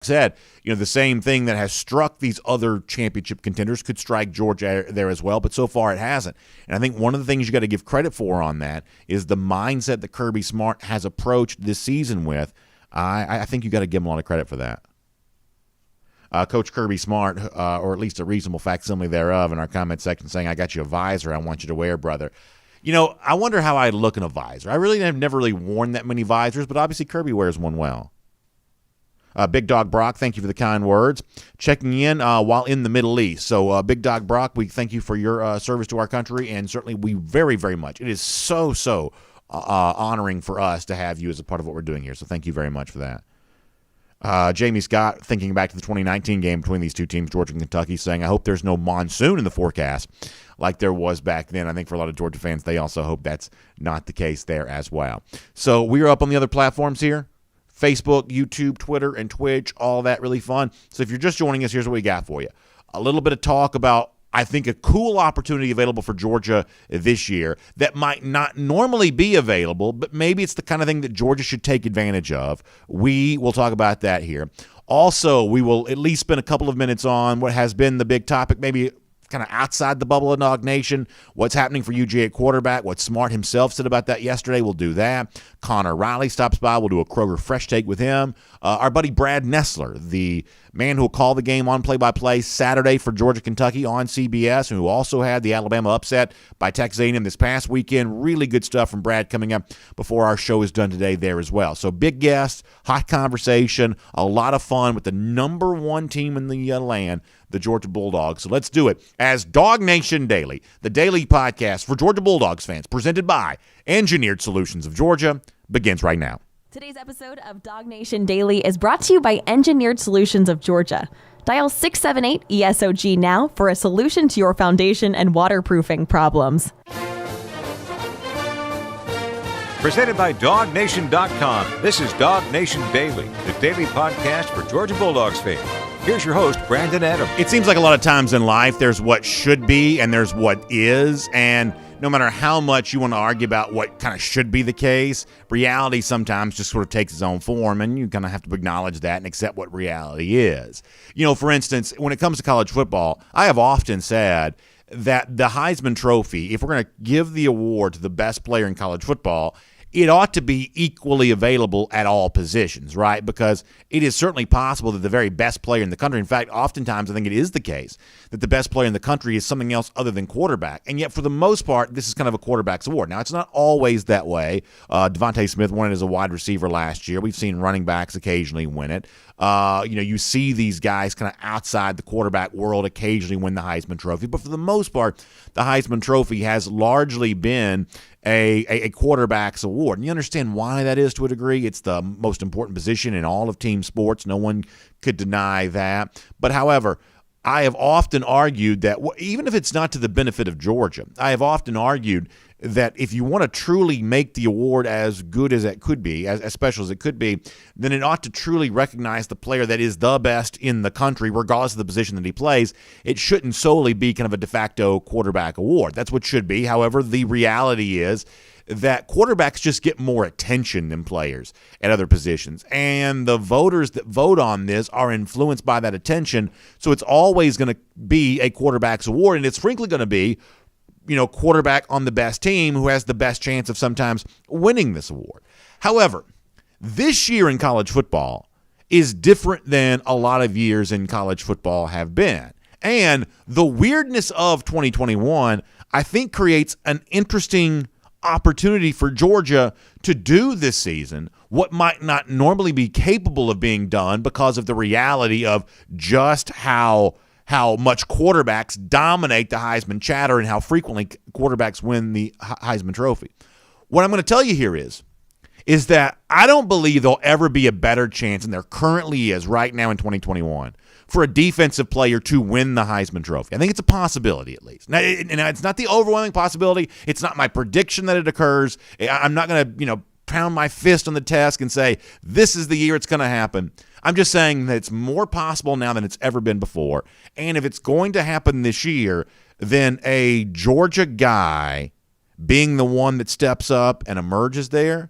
said, the same thing that has struck these other championship contenders could strike Georgia there as well, but so far it hasn't. And I think one of the things you got to give credit for on that is the mindset that Kirby Smart has approached this season with. I think you got to give him a lot of credit for that. Coach Kirby Smart, or at least a reasonable facsimile thereof, in our comment section saying, "I got you a visor I want you to wear, brother." I wonder how I'd look in a visor. I really have never really worn that many visors, but obviously Kirby wears one well. Big Dog Brock, thank you for the kind words. Checking in while in the Middle East. So, Big Dog Brock, we thank you for your service to our country, and certainly we very, very much. It is so honoring for us to have you as a part of what we're doing here. So thank you very much for that. Jamie Scott, thinking back to the 2019 game between these two teams, Georgia and Kentucky, saying, "I hope there's no monsoon in the forecast like there was back then." I think for a lot of Georgia fans, they also hope that's not the case there as well. So we are up on the other platforms here. Facebook, YouTube, Twitter, and Twitch, all that really fun. So if you're just joining us, here's what we got for you. A little bit of talk about, I think, a cool opportunity available for Georgia this year that might not normally be available, but maybe it's the kind of thing that Georgia should take advantage of. We will talk about that here. Also, we will at least spend a couple of minutes on what has been the big topic, maybe kind of outside the bubble of DawgNation, what's happening for UGA at quarterback, what Smart himself said about that yesterday. We'll do that. Connor Riley stops by. We'll do a Kroger Fresh Take with him. Our buddy Brad Nessler, the man who will call the game on play-by-play Saturday for Georgia-Kentucky on CBS, and who also had the Alabama upset by Texas A&M this past weekend. Really good stuff from Brad coming up before our show is done today there as well. So big guest, hot conversation, a lot of fun with the number one team in the land, the Georgia Bulldogs. So let's do it as DawgNation Daily, the daily podcast for Georgia Bulldogs fans, presented by Engineered Solutions of Georgia, begins right now. Today's episode of DawgNation Daily is brought to you by Engineered Solutions of Georgia. Dial 678-ESOG now for a solution to your foundation and waterproofing problems. Presented by DawgNation.com. This is DawgNation Daily, the daily podcast for Georgia Bulldogs fans. Here's your host, Brandon Adams. It seems like a lot of times in life there's what should be and there's what is, and no matter how much you want to argue about what kind of should be the case, reality sometimes just sort of takes its own form, and you kind of have to acknowledge that and accept what reality is. For instance, when it comes to college football, I have often said that the Heisman Trophy, if we're going to give the award to the best player in college football, it ought to be equally available at all positions, right? Because it is certainly possible that the very best player in the country, in fact, oftentimes I think it is the case, that the best player in the country is something else other than quarterback. And yet, for the most part, this is kind of a quarterback's award. Now, it's not always that way. Devontae Smith won it as a wide receiver last year. We've seen running backs occasionally win it. You see these guys kind of outside the quarterback world occasionally win the Heisman Trophy. But for the most part, the Heisman Trophy has largely been a quarterback's award. And you understand why that is to a degree. It's the most important position in all of team sports. No one could deny that. But however, I have often argued that even if it's not to the benefit of Georgia, I have often argued that if you want to truly make the award as good as it could be, as special as it could be, then it ought to truly recognize the player that is the best in the country, regardless of the position that he plays. It shouldn't solely be kind of a de facto quarterback award. That's what should be. However, the reality is that quarterbacks just get more attention than players at other positions. And the voters that vote on this are influenced by that attention. So it's always going to be a quarterback's award, and it's frankly going to be quarterback on the best team who has the best chance of sometimes winning this award. However, this year in college football is different than a lot of years in college football have been. And the weirdness of 2021, I think, creates an interesting opportunity for Georgia to do this season what might not normally be capable of being done because of the reality of just how much quarterbacks dominate the Heisman chatter and how frequently quarterbacks win the Heisman Trophy. What I'm going to tell you here is that I don't believe there'll ever be a better chance, and there currently is right now in 2021, for a defensive player to win the Heisman Trophy. I think it's a possibility, at least. Now, it's not the overwhelming possibility. It's not my prediction that it occurs. I'm not going to, pound my fist on the desk and say, this is the year it's going to happen. I'm just saying that it's more possible now than it's ever been before. And if it's going to happen this year, then a Georgia guy being the one that steps up and emerges there,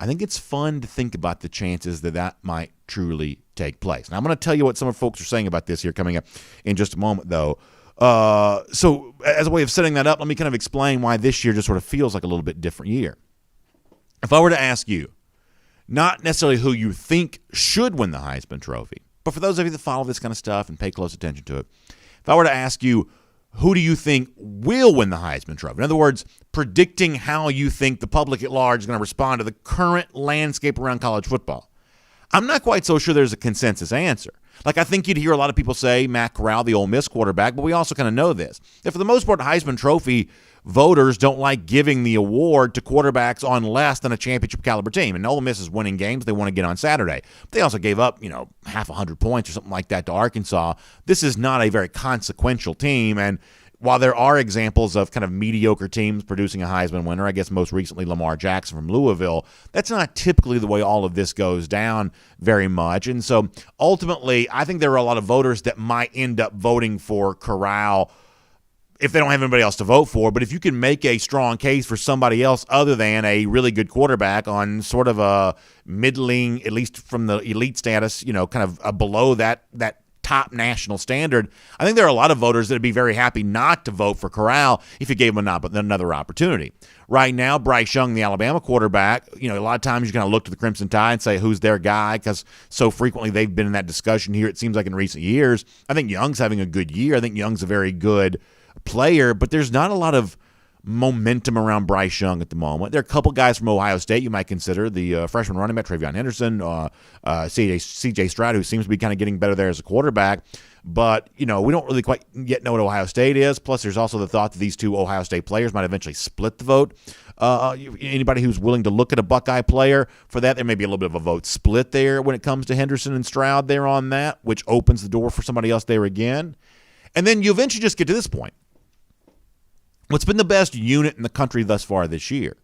I think it's fun to think about the chances that might truly take place. Now, I'm going to tell you what some of folks are saying about this here coming up in just a moment, though. So as a way of setting that up, let me kind of explain why this year just sort of feels like a little bit different year. If I were to ask you, not necessarily who you think should win the Heisman Trophy, but for those of you that follow this kind of stuff and pay close attention to it, if I were to ask you, who do you think will win the Heisman Trophy? In other words, predicting how you think the public at large is going to respond to the current landscape around college football. I'm not quite so sure there's a consensus answer. Like, I think you'd hear a lot of people say Matt Corral, the Ole Miss quarterback, but we also kind of know this. That for the most part, Heisman Trophy voters don't like giving the award to quarterbacks on less than a championship caliber team. And Ole Miss is winning games they want to get on Saturday. But they also gave up, half 100 points or something like that to Arkansas. This is not a very consequential team. And while there are examples of kind of mediocre teams producing a Heisman winner, I guess most recently Lamar Jackson from Louisville, that's not typically the way all of this goes down very much. And so ultimately, I think there are a lot of voters that might end up voting for Corral if they don't have anybody else to vote for. But if you can make a strong case for somebody else other than a really good quarterback on sort of a middling, at least from the elite status, kind of below that top national standard, I think there are a lot of voters that would be very happy not to vote for Corral if you gave him another opportunity. Right now, Bryce Young, the Alabama quarterback, a lot of times you kind of look to the Crimson Tide and say, who's their guy? Because so frequently they've been in that discussion here, it seems like in recent years. I think Young's having a good year. I think Young's a very good player, but there's not a lot of momentum around Bryce Young at the moment. There are a couple guys from Ohio State you might consider. The freshman running back, Travion Henderson, C.J. Stroud, who seems to be kind of getting better there as a quarterback. But, we don't really quite yet know what Ohio State is. Plus, there's also the thought that these two Ohio State players might eventually split the vote. Anybody who's willing to look at a Buckeye player for that, there may be a little bit of a vote split there when it comes to Henderson and Stroud there on that, which opens the door for somebody else there again. And then you eventually just get to this point. What's been the best unit in the country thus far this year?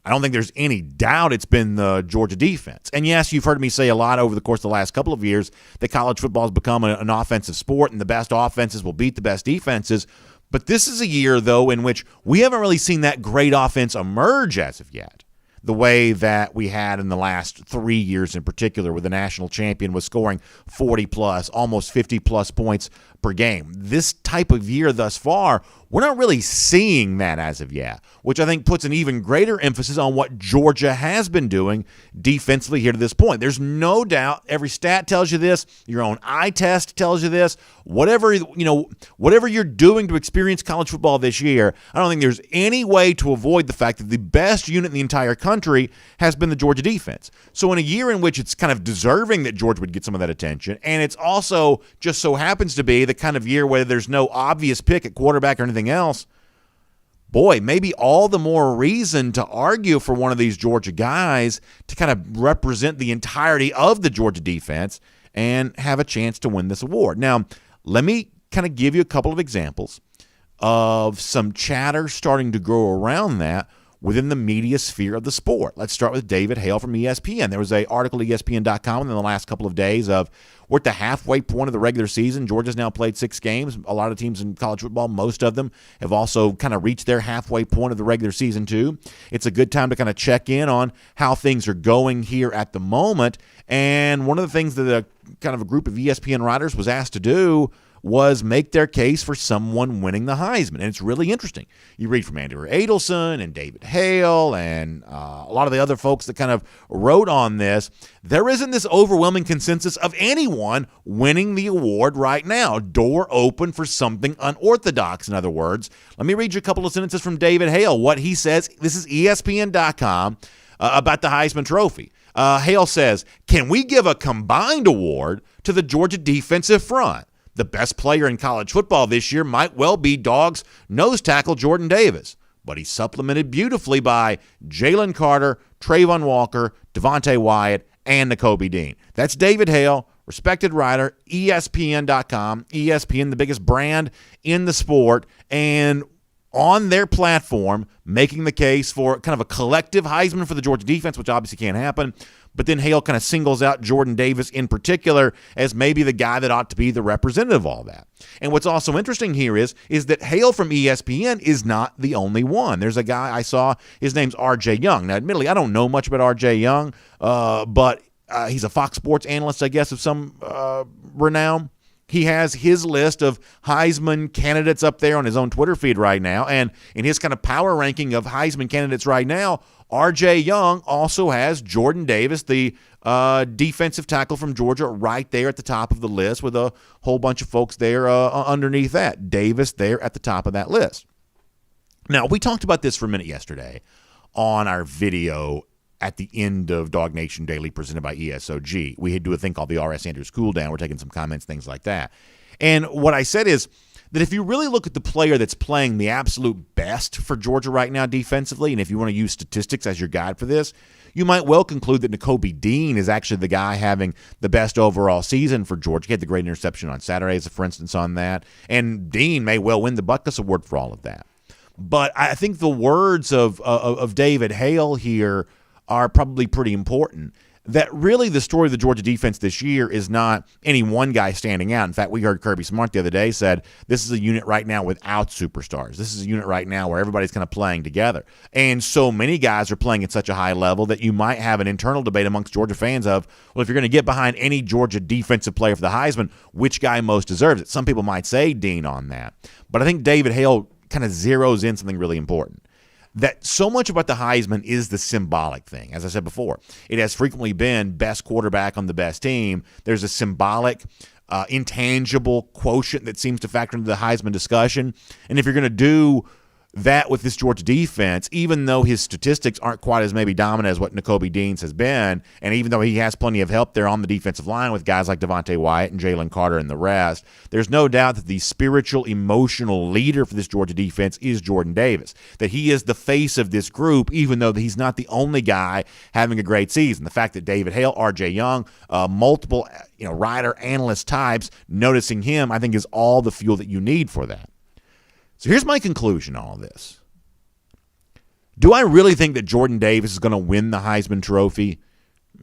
I don't think there's any doubt it's been the Georgia defense. And yes, you've heard me say a lot over the course of the last couple of years that college football has become an offensive sport and the best offenses will beat the best defenses. But this is a year, though, in which we haven't really seen that great offense emerge as of yet, the way that we had in the last 3 years in particular, where the national champion was scoring 40-plus, almost 50-plus points per game. This type of year thus far, we're not really seeing that as of yet, which I think puts an even greater emphasis on what Georgia has been doing defensively here to this point. There's no doubt, every stat tells you this, your own eye test tells you this, whatever you're doing to experience college football this year, I don't think there's any way to avoid the fact that the best unit in the entire country has been the Georgia defense. So in a year in which it's kind of deserving that Georgia would get some of that attention, and it's also just so happens to be the kind of year where there's no obvious pick at quarterback or anything else, boy, maybe all the more reason to argue for one of these Georgia guys to kind of represent the entirety of the Georgia defense and have a chance to win this award. Now, let me kind of give you a couple of examples of some chatter starting to grow around that within the media sphere of the sport. Let's start with David Hale from ESPN. There was an article at ESPN.com in the last couple of days of we're at the halfway point of the regular season. Georgia's now played 6 games. A lot of teams in college football, most of them, have also kind of reached their halfway point of the regular season too. It's a good time to kind of check in on how things are going here at the moment. And one of the things that a group of ESPN writers was asked to do was make their case for someone winning the Heisman. And it's really interesting. You read from Andrew Adelson and David Hale and a lot of the other folks that kind of wrote on this. There isn't this overwhelming consensus of anyone winning the award right now. Door open for something unorthodox, in other words. Let me read you a couple of sentences from David Hale, what he says. This is ESPN.com about the Heisman Trophy. Hale says, can we give a combined award to the Georgia defensive front? The best player in college football this year might well be Dogs nose tackle Jordan Davis, but he's supplemented beautifully by Jalen Carter, Trayvon Walker, Devontae Wyatt, and Nakobe Dean. That's David Hale, respected writer, ESPN.com. ESPN, the biggest brand in the sport, and on their platform, making the case for kind of a collective Heisman for the Georgia defense, which obviously can't happen, But then Hale kind of singles out Jordan Davis in particular as maybe the guy that ought to be the representative of all that. And what's also interesting here is that Hale from ESPN is not the only one. There's a guy I saw, his name's R.J. Young. Now, admittedly, I don't know much about R.J. Young, but he's a Fox Sports analyst, I guess, of some renown. He has his list of Heisman candidates up there on his own Twitter feed right now. And in his kind of power ranking of Heisman candidates right now, R.J. Young also has Jordan Davis, the defensive tackle from Georgia, right there at the top of the list with a whole bunch of folks there underneath that. Davis there at the top of that list. Now, we talked about this for a minute yesterday on our video at the end of DawgNation Daily presented by ESOG. We had do a thing called the R.S. Andrews Cool Down. We're taking some comments, things like that. And what I said is that if you really look at the player that's playing the absolute best for Georgia right now defensively, and if you want to use statistics as your guide for this, you might well conclude that Nakobe Dean is actually the guy having the best overall season for Georgia. He had the great interception on Saturday, as a for instance, on that. And Dean may well win the Butkus Award for all of that. But I think the words of David Hale here are probably pretty important. That really the story of the Georgia defense this year is not any one guy standing out. In fact, we heard Kirby Smart the other day said this is a unit right now without superstars. This is a unit right now where everybody's kind of playing together. And so many guys are playing at such a high level that you might have an internal debate amongst Georgia fans of, well, if you're going to get behind any Georgia defensive player for the Heisman, which guy most deserves it? Some people might say Dean on that. But I think David Hale kind of zeroes in something really important. That so much about the Heisman is the symbolic thing. As I said before, it has frequently been best quarterback on the best team. There's a symbolic, intangible quotient that seems to factor into the Heisman discussion. And if you're going to do that with this Georgia defense, even though his statistics aren't quite as maybe dominant as what Nakobe Dean's has been, and even though he has plenty of help there on the defensive line with guys like Devontae Wyatt and Jalen Carter and the rest, there's no doubt that the spiritual, emotional leader for this Georgia defense is Jordan Davis, that he is the face of this group, even though he's not the only guy having a great season. The fact that David Hale, R.J. Young, multiple writer, analyst types noticing him, I think is all the fuel that you need for that. So here's my conclusion on all this. Do I really think that Jordan Davis is going to win the Heisman Trophy?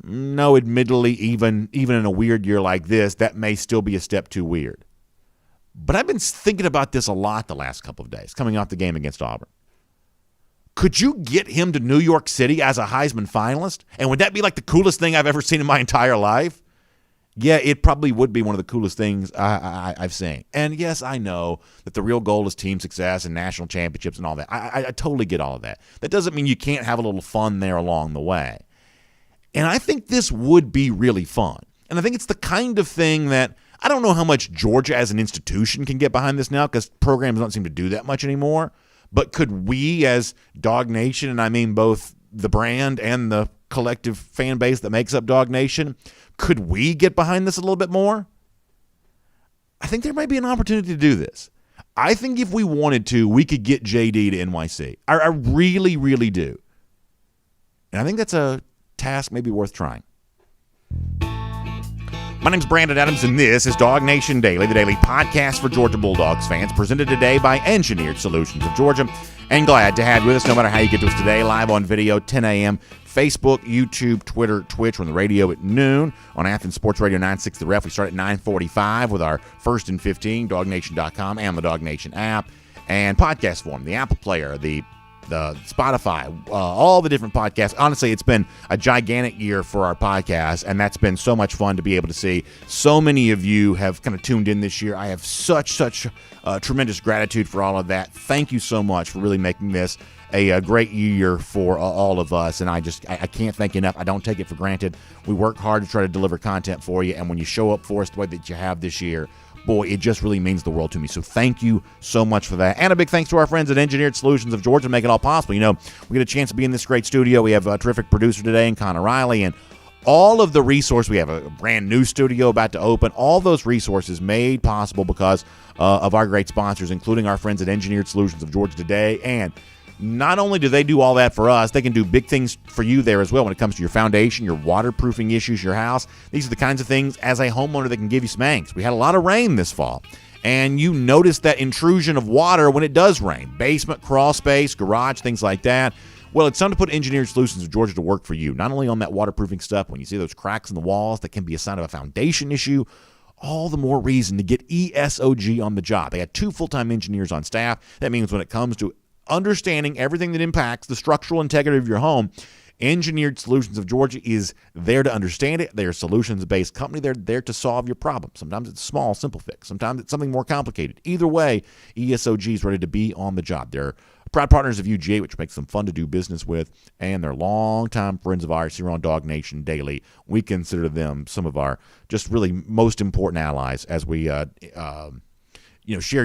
No, admittedly, even in a weird year like this, that may still be a step too weird. But I've been thinking about this a lot the last couple of days, coming off the game against Auburn. Could you get him to New York City as a Heisman finalist? And would that be like the coolest thing I've ever seen in my entire life? Yeah, it probably would be one of the coolest things I've seen. And yes, I know that the real goal is team success and national championships and all that. I totally get all of that. That doesn't mean you can't have a little fun there along the way. And I think this would be really fun. And I think it's the kind of thing that I don't know how much Georgia as an institution can get behind this now because programs don't seem to do that much anymore. But could we as DawgNation, and I mean both the brand and the collective fan base that makes up DawgNation, could we get behind this a little bit more? I think there might be an opportunity to do this. I think if we wanted to, we could get JD to NYC. I really, really do. And I think that's a task maybe worth trying. My name's Brandon Adams, and this is DawgNation Daily, the daily podcast for Georgia Bulldogs fans, presented today by Engineered Solutions of Georgia. And glad to have you with us, no matter how you get to us today, live on video, 10 a.m., Facebook, YouTube, Twitter, Twitch. We're on the radio at noon on Athens Sports Radio 96 The Ref. We start at 9:45 with our First and 15, DawgNation.com, and the DawgNation app, and podcast form, the Apple Player, the Spotify, all the different podcasts. Honestly, it's been a gigantic year for our podcast, and that's been so much fun to be able to see. So many of you have kind of tuned in this year. I have such tremendous gratitude for all of that. Thank you so much for really making this a great year for all of us, and I can't thank you enough. I don't take it for granted. We work hard to try to deliver content for you, and when you show up for us the way that you have this year, boy, it just really means the world to me. So thank you so much for that. And a big thanks to our friends at Engineered Solutions of Georgia to make it all possible. You know, we get a chance to be in this great studio. We have a terrific producer today in Connor Riley, and all of the resources. We have a brand new studio about to open. All those resources made possible because of our great sponsors, including our friends at Engineered Solutions of Georgia today. And not only do they do all that for us, they can do big things for you there as well when it comes to your foundation, your waterproofing issues, your house. These are the kinds of things as a homeowner that can give you some angst. We had a lot of rain this fall, and you notice that intrusion of water when it does rain. Basement, crawl space, garage, things like that. Well, it's time to put Engineered Solutions of Georgia to work for you. Not only on that waterproofing stuff, when you see those cracks in the walls that can be a sign of a foundation issue, all the more reason to get ESOG on the job. They got 2 full-time engineers on staff. That means when it comes to understanding everything that impacts the structural integrity of your home, Engineered Solutions of Georgia is there to understand it. They're a solutions-based company. They're there to solve your problem. Sometimes it's a small, simple fix. Sometimes it's something more complicated. Either way, ESOG is ready to be on the job. They're proud partners of UGA, which makes them fun to do business with, and they're longtime friends of ours here on DawgNation Daily. We consider them some of our just really most important allies as we share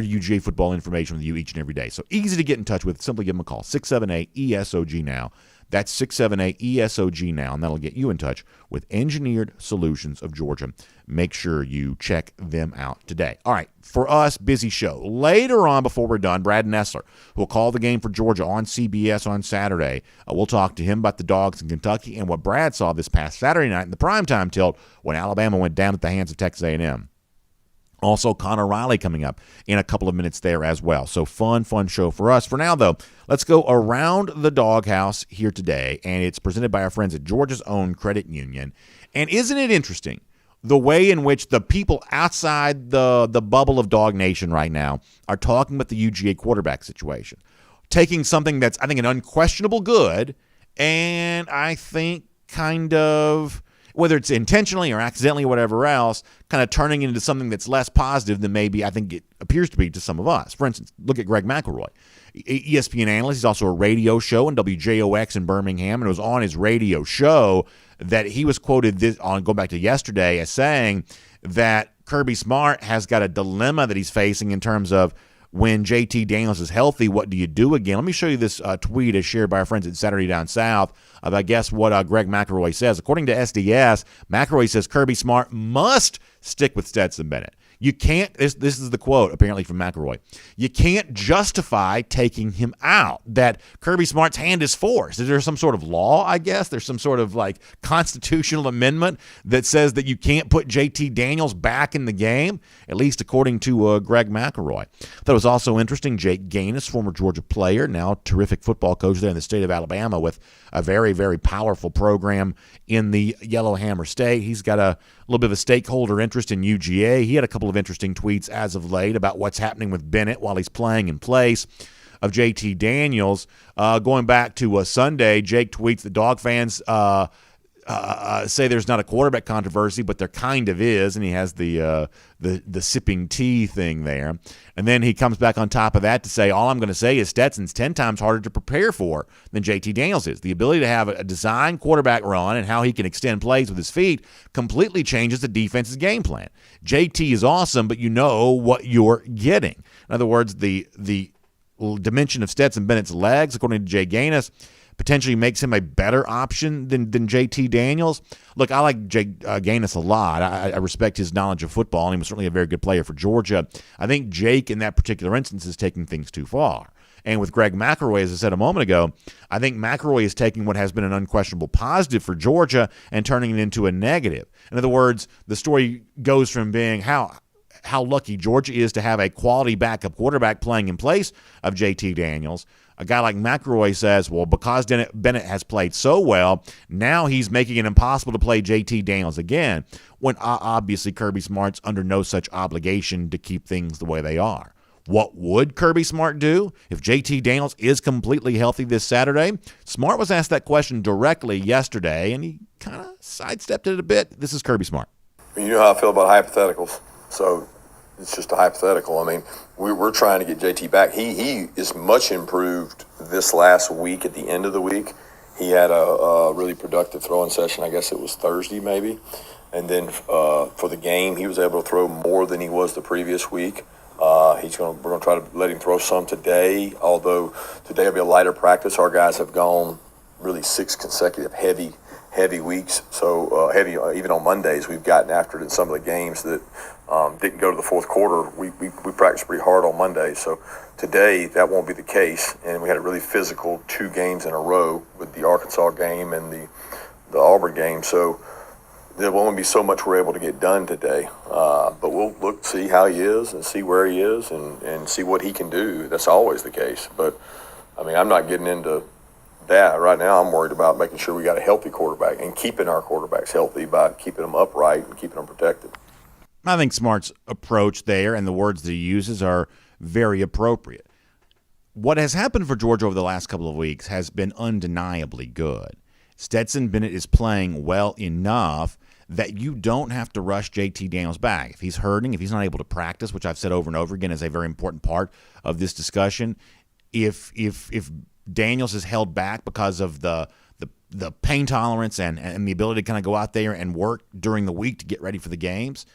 UGA football information with you each and every day. So easy to get in touch with. Simply give them a call, 678-ESOG now. That's 678-ESOG now, and that'll get you in touch with Engineered Solutions of Georgia. Make sure you check them out today. All right, for us, busy show. Later on, before we're done, Brad Nessler will call the game for Georgia on CBS on Saturday. We'll talk to him about the Dogs in Kentucky and what Brad saw this past Saturday night in the primetime tilt when Alabama went down at the hands of Texas A&M. Also, Connor Riley coming up in a couple of minutes there as well. So fun show for us. For now, though, let's go around the doghouse here today, and it's presented by our friends at Georgia's own credit union. And isn't it interesting the way in which the people outside the bubble of Dog Nation right now are talking about the UGA quarterback situation, taking something that's, I think, an unquestionable good, and I think kind of, whether it's intentionally or accidentally or whatever else, kind of turning it into something that's less positive than maybe I think it appears to be to some of us. For instance, look at Greg McElroy, ESPN analyst. He's also a radio show on WJOX in Birmingham, and it was on his radio show that he was quoted going back to yesterday as saying that Kirby Smart has got a dilemma that he's facing in terms of when JT Daniels is healthy, what do you do again? Let me show you this tweet as shared by our friends at Saturday Down South about, guess what Greg McElroy says. According to SDS, McElroy says Kirby Smart must stick with Stetson Bennett. You can't, this is the quote apparently from McElroy, you can't justify taking him out, that Kirby Smart's hand is forced. Is there some sort of law, I guess? There's some sort of like constitutional amendment that says that you can't put JT Daniels back in the game, at least according to Greg McElroy. That was also interesting. Jake Gaines, former Georgia player, now terrific football coach there in the state of Alabama with a very, very powerful program in the Yellowhammer State. He's got a little bit of a stakeholder interest in UGA. He had a couple of interesting tweets as of late about what's happening with Bennett while he's playing in place of JT Daniels. Going back to Sunday, Jake tweets that Dog fans say there's not a quarterback controversy, but there kind of is, and he has the sipping tea thing there. And then he comes back on top of that to say, all I'm going to say is Stetson's 10 times harder to prepare for than JT Daniels is. The ability to have a designed quarterback run and how he can extend plays with his feet completely changes the defense's game plan. JT is awesome, but you know what you're getting. In other words, the dimension of Stetson Bennett's legs, according to Jay Gaines, potentially makes him a better option than JT Daniels. Look, I like Jake Gaines a lot. I respect his knowledge of football, and he was certainly a very good player for Georgia. I think Jake, in that particular instance, is taking things too far. And with Greg McElroy, as I said a moment ago, I think McElroy is taking what has been an unquestionable positive for Georgia and turning it into a negative. In other words, the story goes from being how lucky Georgia is to have a quality backup quarterback playing in place of JT Daniels. A guy like McElroy says, well, because Bennett has played so well, now he's making it impossible to play JT Daniels again, when obviously Kirby Smart's under no such obligation to keep things the way they are. What would Kirby Smart do if JT Daniels is completely healthy this Saturday? Smart was asked that question directly yesterday, and he kind of sidestepped it a bit. This is Kirby Smart. You know how I feel about hypotheticals, so it's just a hypothetical. I mean, we're trying to get JT back. He is much improved this last week. At the end of the week, he had a really productive throwing session. I guess it was Thursday maybe. And then for the game, he was able to throw more than he was the previous week. We're going to try to let him throw some today, although today will be a lighter practice. Our guys have gone really 6 consecutive heavy weeks. So heavy, even on Mondays, we've gotten after it in some of the games that didn't go to the fourth quarter. We practiced pretty hard on Monday. So today, that won't be the case. And we had a really physical 2 games in a row with the Arkansas game and the Auburn game. So there won't be so much we're able to get done today. But we'll see how he is and see where he is and see what he can do. That's always the case. But, I mean, I'm not getting into dad, right now I'm worried about making sure we got a healthy quarterback and keeping our quarterbacks healthy by keeping them upright and keeping them protected. I think Smart's approach there and the words that he uses are very appropriate. What has happened for Georgia over the last couple of weeks has been undeniably good. Stetson Bennett is playing well enough that you don't have to rush JT Daniels back. If he's hurting, if he's not able to practice, which I've said over and over again is a very important part of this discussion, if Daniels is held back because of the pain tolerance and the ability to kind of go out there and work during the week to get ready for the games,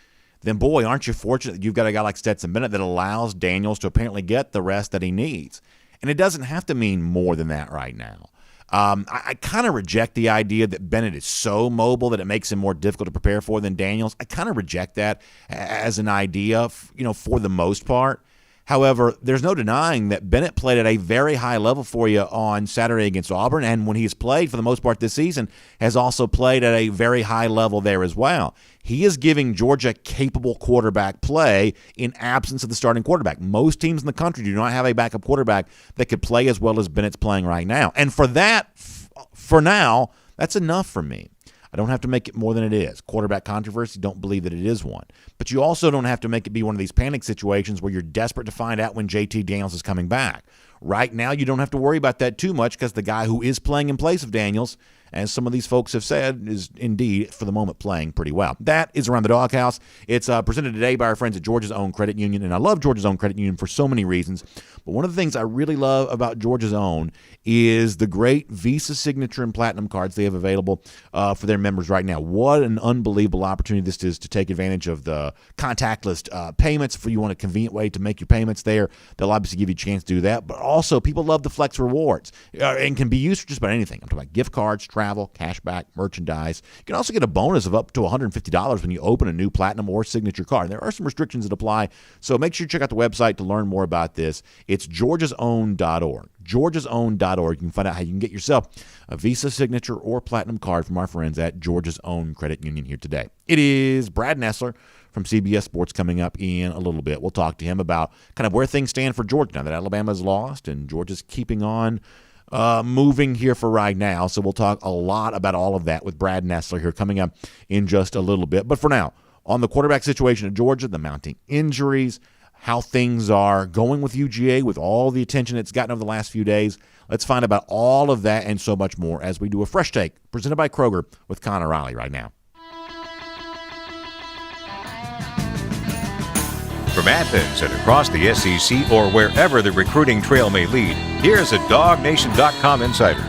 then boy, aren't you fortunate that you've got a guy like Stetson Bennett that allows Daniels to apparently get the rest that he needs. And it doesn't have to mean more than that right now. I kind of reject the idea that Bennett is so mobile that it makes him more difficult to prepare for than Daniels. I kind of reject that as an idea, for the most part. However, there's no denying that Bennett played at a very high level for you on Saturday against Auburn, and when he's played for the most part this season, has also played at a very high level there as well. He is giving Georgia capable quarterback play in absence of the starting quarterback. Most teams in the country do not have a backup quarterback that could play as well as Bennett's playing right now. And for that, for now, that's enough for me. I don't have to make it more than it is. Quarterback controversy, don't believe that it is one. But you also don't have to make it be one of these panic situations where you're desperate to find out when JT Daniels is coming back. Right now, you don't have to worry about that too much because the guy who is playing in place of Daniels, as some of these folks have said, is indeed, for the moment, playing pretty well. That is Around the Doghouse. It's presented today by our friends at Georgia's Own Credit Union, and I love Georgia's Own Credit Union for so many reasons. But one of the things I really love about Georgia's Own is the great Visa Signature and Platinum cards they have available for their members right now. What an unbelievable opportunity this is to take advantage of the contactless payments. If you want a convenient way to make your payments there, they'll obviously give you a chance to do that. But also, people love the Flex Rewards and can be used for just about anything. I'm talking about gift cards, travel, cashback, merchandise. You can also get a bonus of up to $150 when you open a new Platinum or Signature card. There are some restrictions that apply, so make sure you check out the website to learn more about this. It's georgiasown.org. georgiasown.org. You can find out how you can get yourself a Visa Signature or Platinum card from our friends at Georgia's Own Credit Union here today. It is Brad Nessler from CBS Sports coming up in a little bit. We'll talk to him about kind of where things stand for Georgia now that Alabama's lost and Georgia's keeping on moving here for right now. So we'll talk a lot about all of that with Brad Nessler here coming up in just a little bit. But for now, on the quarterback situation at Georgia, the mounting injuries, how things are going with UGA with all the attention it's gotten over the last few days. Let's find about all of that and so much more as we do a fresh take presented by Kroger with Connor Riley right now. From Athens and across the SEC or wherever the recruiting trail may lead, here's a DawgNation.com insider.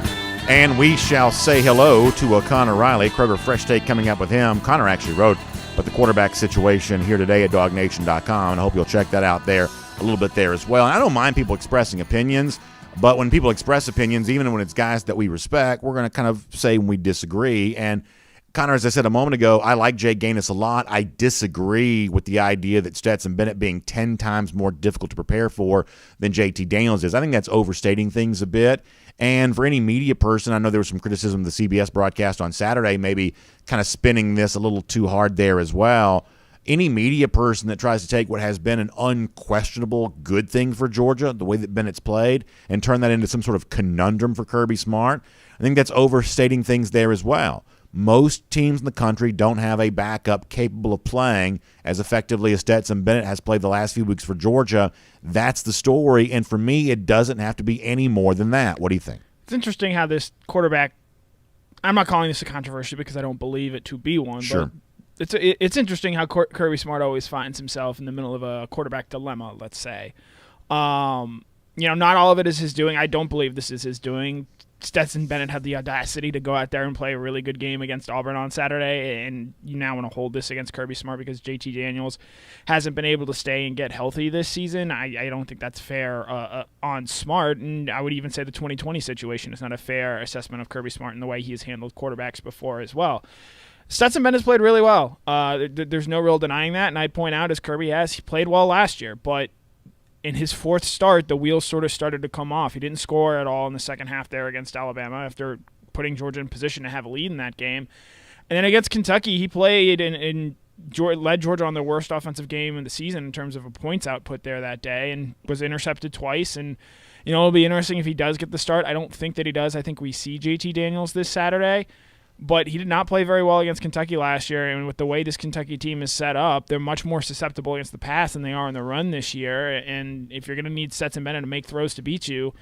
And we shall say hello to a Connor Riley. Kroger Fresh Take coming up with him. Connor actually wrote about the quarterback situation here today at DawgNation.com, and I hope you'll check that out there a little bit there as well. And I don't mind people expressing opinions, but when people express opinions, even when it's guys that we respect, we're going to kind of say when we disagree. And Connor, as I said a moment ago, I like Jay Gaines a lot. I disagree with the idea that Stetson Bennett being 10 times more difficult to prepare for than JT Daniels is. I think that's overstating things a bit. And for any media person, I know there was some criticism of the CBS broadcast on Saturday, maybe kind of spinning this a little too hard there as well. Any media person that tries to take what has been an unquestionable good thing for Georgia, the way that Bennett's played, and turn that into some sort of conundrum for Kirby Smart, I think that's overstating things there as well. Most teams in the country don't have a backup capable of playing as effectively as Stetson Bennett has played the last few weeks for Georgia. That's the story, and for me, it doesn't have to be any more than that. What do you think? It's interesting how this quarterback – I'm not calling this a controversy because I don't believe it to be one. Sure. But it's interesting how Kirby Smart always finds himself in the middle of a quarterback dilemma, let's say. Not all of it is his doing. I don't believe this is his doing. Stetson Bennett had the audacity to go out there and play a really good game against Auburn on Saturday, and you now want to hold this against Kirby Smart because JT Daniels hasn't been able to stay and get healthy this season. I don't think that's fair on Smart, and I would even say the 2020 situation is not a fair assessment of Kirby Smart in the way he has handled quarterbacks before as well. Stetson Bennett's played really well. There's no real denying that, and I'd point out, as Kirby has, he played well last year, but in his fourth start, the wheels sort of started to come off. He didn't score at all in the second half there against Alabama after putting Georgia in position to have a lead in that game. And then against Kentucky, he played and led Georgia on their worst offensive game in the season in terms of a points output there that day and was intercepted twice and It'll be interesting if he does get the start. I don't think that he does. I think we see JT Daniels this Saturday. But he did not play very well against Kentucky last year, and with the way this Kentucky team is set up, they're much more susceptible against the pass than they are in the run this year. And if you're going to need Stetson Bennett to make throws to beat you,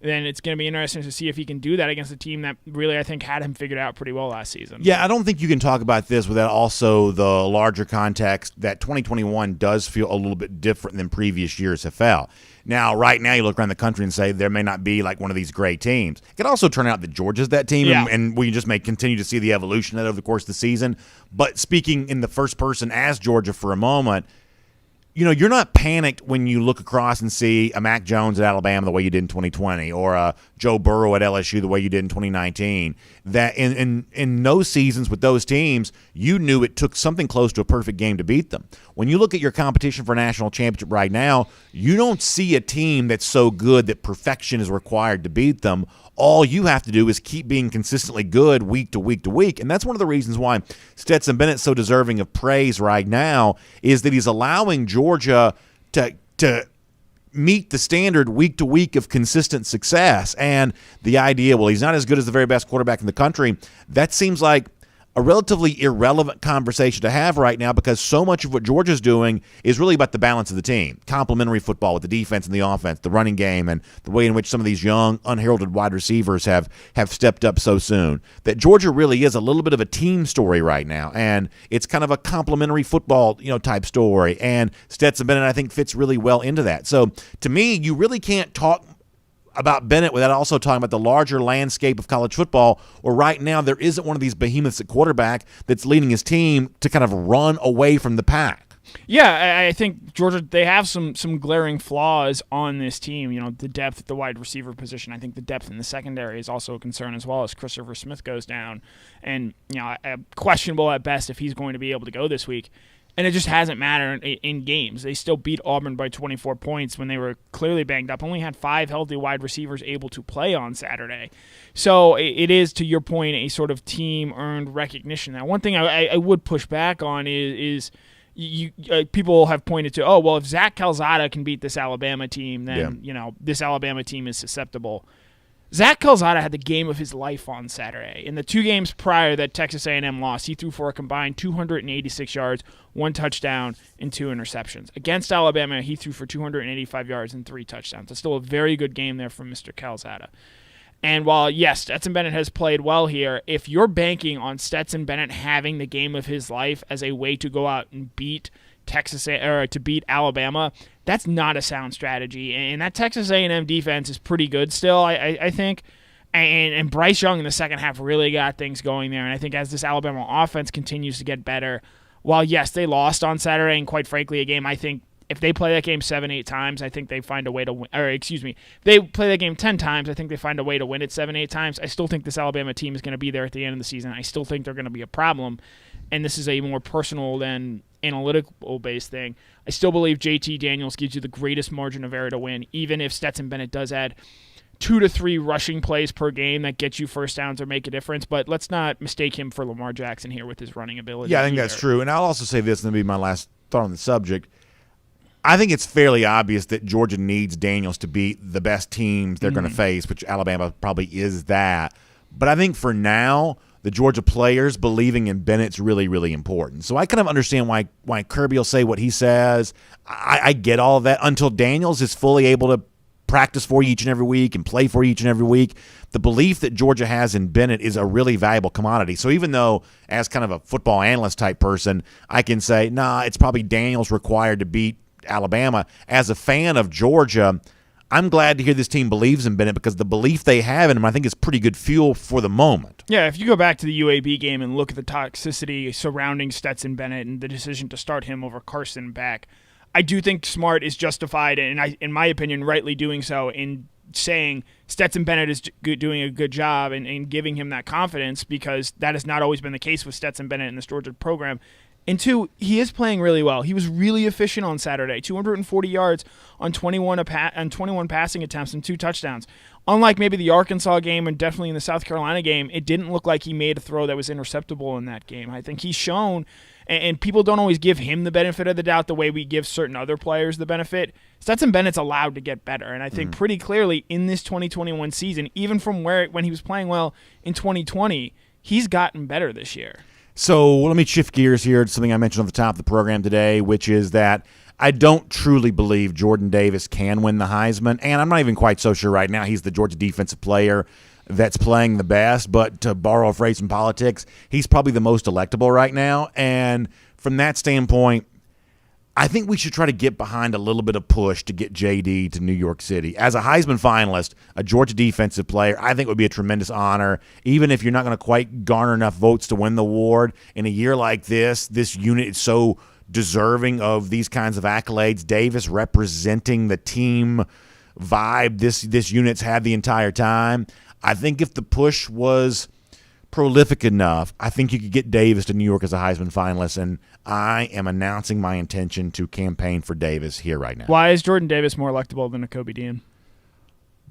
then it's going to be interesting to see if he can do that against a team that really, I think, had him figured out pretty well last season. Yeah, I don't think you can talk about this without also the larger context that 2021 does feel a little bit different than previous years have felt. Now, right now, you look around the country and say there may not be like one of these great teams. It could also turn out that Georgia's that team, and we just may continue to see the evolution of that over the course of the season. But speaking in the first person as Georgia for a moment, you're not panicked when you look across and see a Mac Jones at Alabama the way you did in 2020 or a Joe Burrow at LSU the way you did in 2019. That in those seasons with those teams, you knew it took something close to a perfect game to beat them. When you look at your competition for a national championship right now, you don't see a team that's so good that perfection is required to beat them. All you have to do is keep being consistently good week to week to week. And that's one of the reasons why Stetson Bennett's so deserving of praise right now is that he's allowing Georgia to meet the standard week to week of consistent success. And the idea, well, he's not as good as the very best quarterback in the country, that seems like a relatively irrelevant conversation to have right now because so much of what Georgia's doing is really about the balance of the team. Complementary football with the defense and the offense, the running game, and the way in which some of these young, unheralded wide receivers have stepped up so soon. That Georgia really is a little bit of a team story right now, and it's kind of a complementary football type story. And Stetson Bennett, I think, fits really well into that. So to me, you really can't talk about Bennett without also talking about the larger landscape of college football, where right now there isn't one of these behemoths at quarterback that's leading his team to kind of run away from the pack. Yeah, I think Georgia, they have some glaring flaws on this team. The depth at the wide receiver position. I think the depth in the secondary is also a concern as well as Christopher Smith goes down. And, questionable at best if he's going to be able to go this week. And it just hasn't mattered in games. They still beat Auburn by 24 points when they were clearly banged up. Only had 5 healthy wide receivers able to play on Saturday. So it is, to your point, a sort of team-earned recognition. Now, one thing I would push back on is people have pointed to, if Zach Calzada can beat this Alabama team, then this Alabama team is susceptible. Zach Calzada had the game of his life on Saturday. In the 2 games prior that Texas A&M lost, he threw for a combined 286 yards, 1 touchdown, and 2 interceptions. Against Alabama, he threw for 285 yards and 3 touchdowns. It's still a very good game there from Mr. Calzada. And while, yes, Stetson Bennett has played well here, if you're banking on Stetson Bennett having the game of his life as a way to go out and beat to beat Alabama, that's not a sound strategy. And that Texas A&M defense is pretty good still, I think. And Bryce Young in the second half really got things going there. And I think as this Alabama offense continues to get better, while, yes, they lost on Saturday, and quite frankly, a game I think if they play that game 7-8 times, I think they find a way to win. Or, excuse me, if they play that game 10 times, I think they find a way to win it 7-8 times. I still think this Alabama team is going to be there at the end of the season. I still think they're going to be a problem. And this is a more personal than analytical-based thing. I still believe JT Daniels gives you the greatest margin of error to win, even if Stetson Bennett does add 2 to 3 rushing plays per game that get you first downs or make a difference. But let's not mistake him for Lamar Jackson here with his running ability. Yeah, I think that's true. And I'll also say this, and that'll be my last thought on the subject. I think it's fairly obvious that Georgia needs Daniels to beat the best teams they're going to face, which Alabama probably is that. But I think for now, the Georgia players believing in Bennett's really, really important. So I kind of understand why Kirby will say what he says. I get all of that until Daniels is fully able to practice for you each and every week and play for you each and every week. The belief that Georgia has in Bennett is a really valuable commodity. So even though, as kind of a football analyst type person, I can say, it's probably Daniels required to beat Alabama. As a fan of Georgia, I'm glad to hear this team believes in Bennett because the belief they have in him, I think, is pretty good fuel for the moment. Yeah, if you go back to the UAB game and look at the toxicity surrounding Stetson Bennett and the decision to start him over Carson Beck, I do think Smart is justified, and in my opinion, rightly doing so, in saying Stetson Bennett is doing a good job and giving him that confidence, because that has not always been the case with Stetson Bennett in this Georgia program. And 2, he is playing really well. He was really efficient on Saturday, 240 yards on 21 passing attempts and 2 touchdowns. Unlike maybe the Arkansas game and definitely in the South Carolina game, it didn't look like he made a throw that was interceptable in that game. I think he's shown, and people don't always give him the benefit of the doubt the way we give certain other players the benefit. Stetson Bennett's allowed to get better, and I think pretty clearly in this 2021 season, even from when he was playing well in 2020, he's gotten better this year. So let me shift gears here to something I mentioned on the top of the program today, which is that I don't truly believe Jordan Davis can win the Heisman, and I'm not even quite so sure right now he's the Georgia defensive player that's playing the best, but to borrow a phrase from politics, he's probably the most electable right now, and from that standpoint, I think we should try to get behind a little bit of push to get JD to New York City. As a Heisman finalist, a Georgia defensive player, I think would be a tremendous honor, even if you're not going to quite garner enough votes to win the award. In a year like this unit is so deserving of these kinds of accolades. Davis representing the team vibe this unit's had the entire time. I think if the push was prolific enough, I think you could get Davis to New York as a Heisman finalist, and I am announcing my intention to campaign for Davis here right now. Why is Jordan Davis more electable than Nakobe Dean?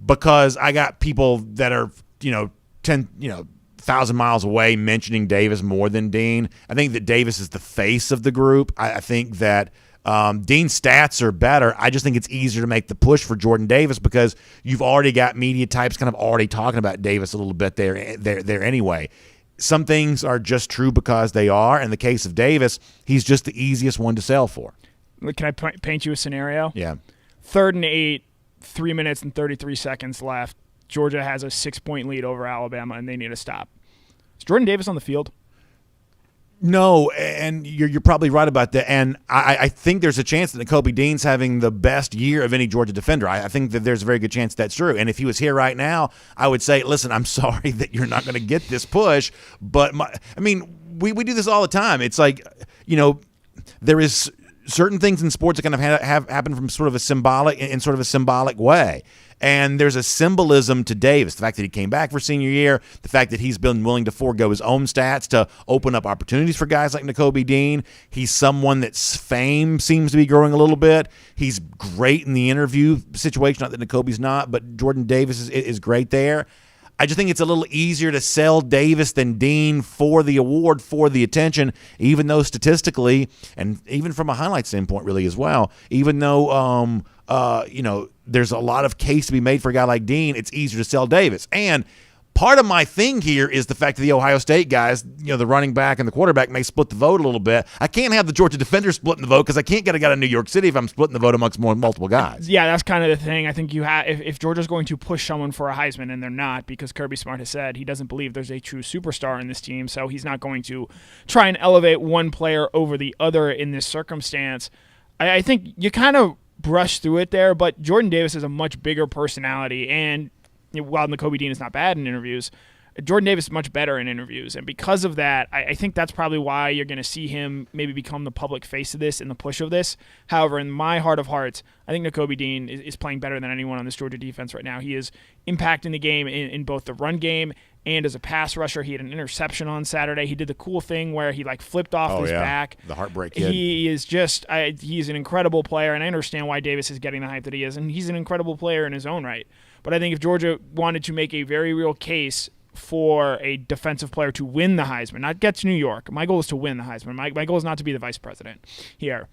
Because I got people that are 1,000 miles away mentioning Davis more than Dean. I think that Davis is the face of the group. I think that Dean's stats are better. I just think it's easier to make the push for Jordan Davis because you've already got media types kind of already talking about Davis a little bit there anyway. Some things are just true because they are. In the case of Davis, he's just the easiest one to sell for. Can I paint you a scenario? Yeah. 3rd and 8, 3 minutes and 33 seconds left. Georgia has a 6-point lead over Alabama, and they need a stop. Is Jordan Davis on the field? No, and you're probably right about that. And I think there's a chance that Nakobe Dean's having the best year of any Georgia defender. I think that there's a very good chance that's true. And if he was here right now, I would say, listen, I'm sorry that you're not going to get this push. But, we do this all the time. It's like, there is certain things in sports that kind of have happened from sort of a symbolic way. And there's a symbolism to Davis, the fact that he came back for senior year, the fact that he's been willing to forego his own stats to open up opportunities for guys like Nakobe Dean. He's someone that's fame seems to be growing a little bit. He's great in the interview situation, not that Nakobe's not, but Jordan Davis is great there. I just think it's a little easier to sell Davis than Dean for the award, for the attention, even though statistically, and even from a highlight standpoint really as well, even though there's a lot of case to be made for a guy like Dean, it's easier to sell Davis. And part of my thing here is the fact that the Ohio State guys, the running back and the quarterback may split the vote a little bit. I can't have the Georgia defender splitting the vote because I can't get a guy in New York City if I'm splitting the vote amongst multiple guys. Yeah, that's kind of the thing. I think you have if Georgia's going to push someone for a Heisman, and they're not, because Kirby Smart has said he doesn't believe there's a true superstar in this team, so he's not going to try and elevate one player over the other in this circumstance. I think you kind of brush through it there, but Jordan Davis is a much bigger personality, and while Nakobe Dean is not bad in interviews, Jordan Davis is much better in interviews, and because of that, I think that's probably why you're going to see him maybe become the public face of this and the push of this. However, in my heart of hearts, I think Nakobe Dean is playing better than anyone on this Georgia defense right now. He is impacting the game in both the run game and as a pass rusher. He had an interception on Saturday. He did the cool thing where he flipped off his back. The heartbreak kid. He is he's an incredible player, and I understand why Davis is getting the hype that he is, and he's an incredible player in his own right. But I think if Georgia wanted to make a very real case for a defensive player to win the Heisman, not get to New York. My goal is to win the Heisman. My goal is not to be the vice president here.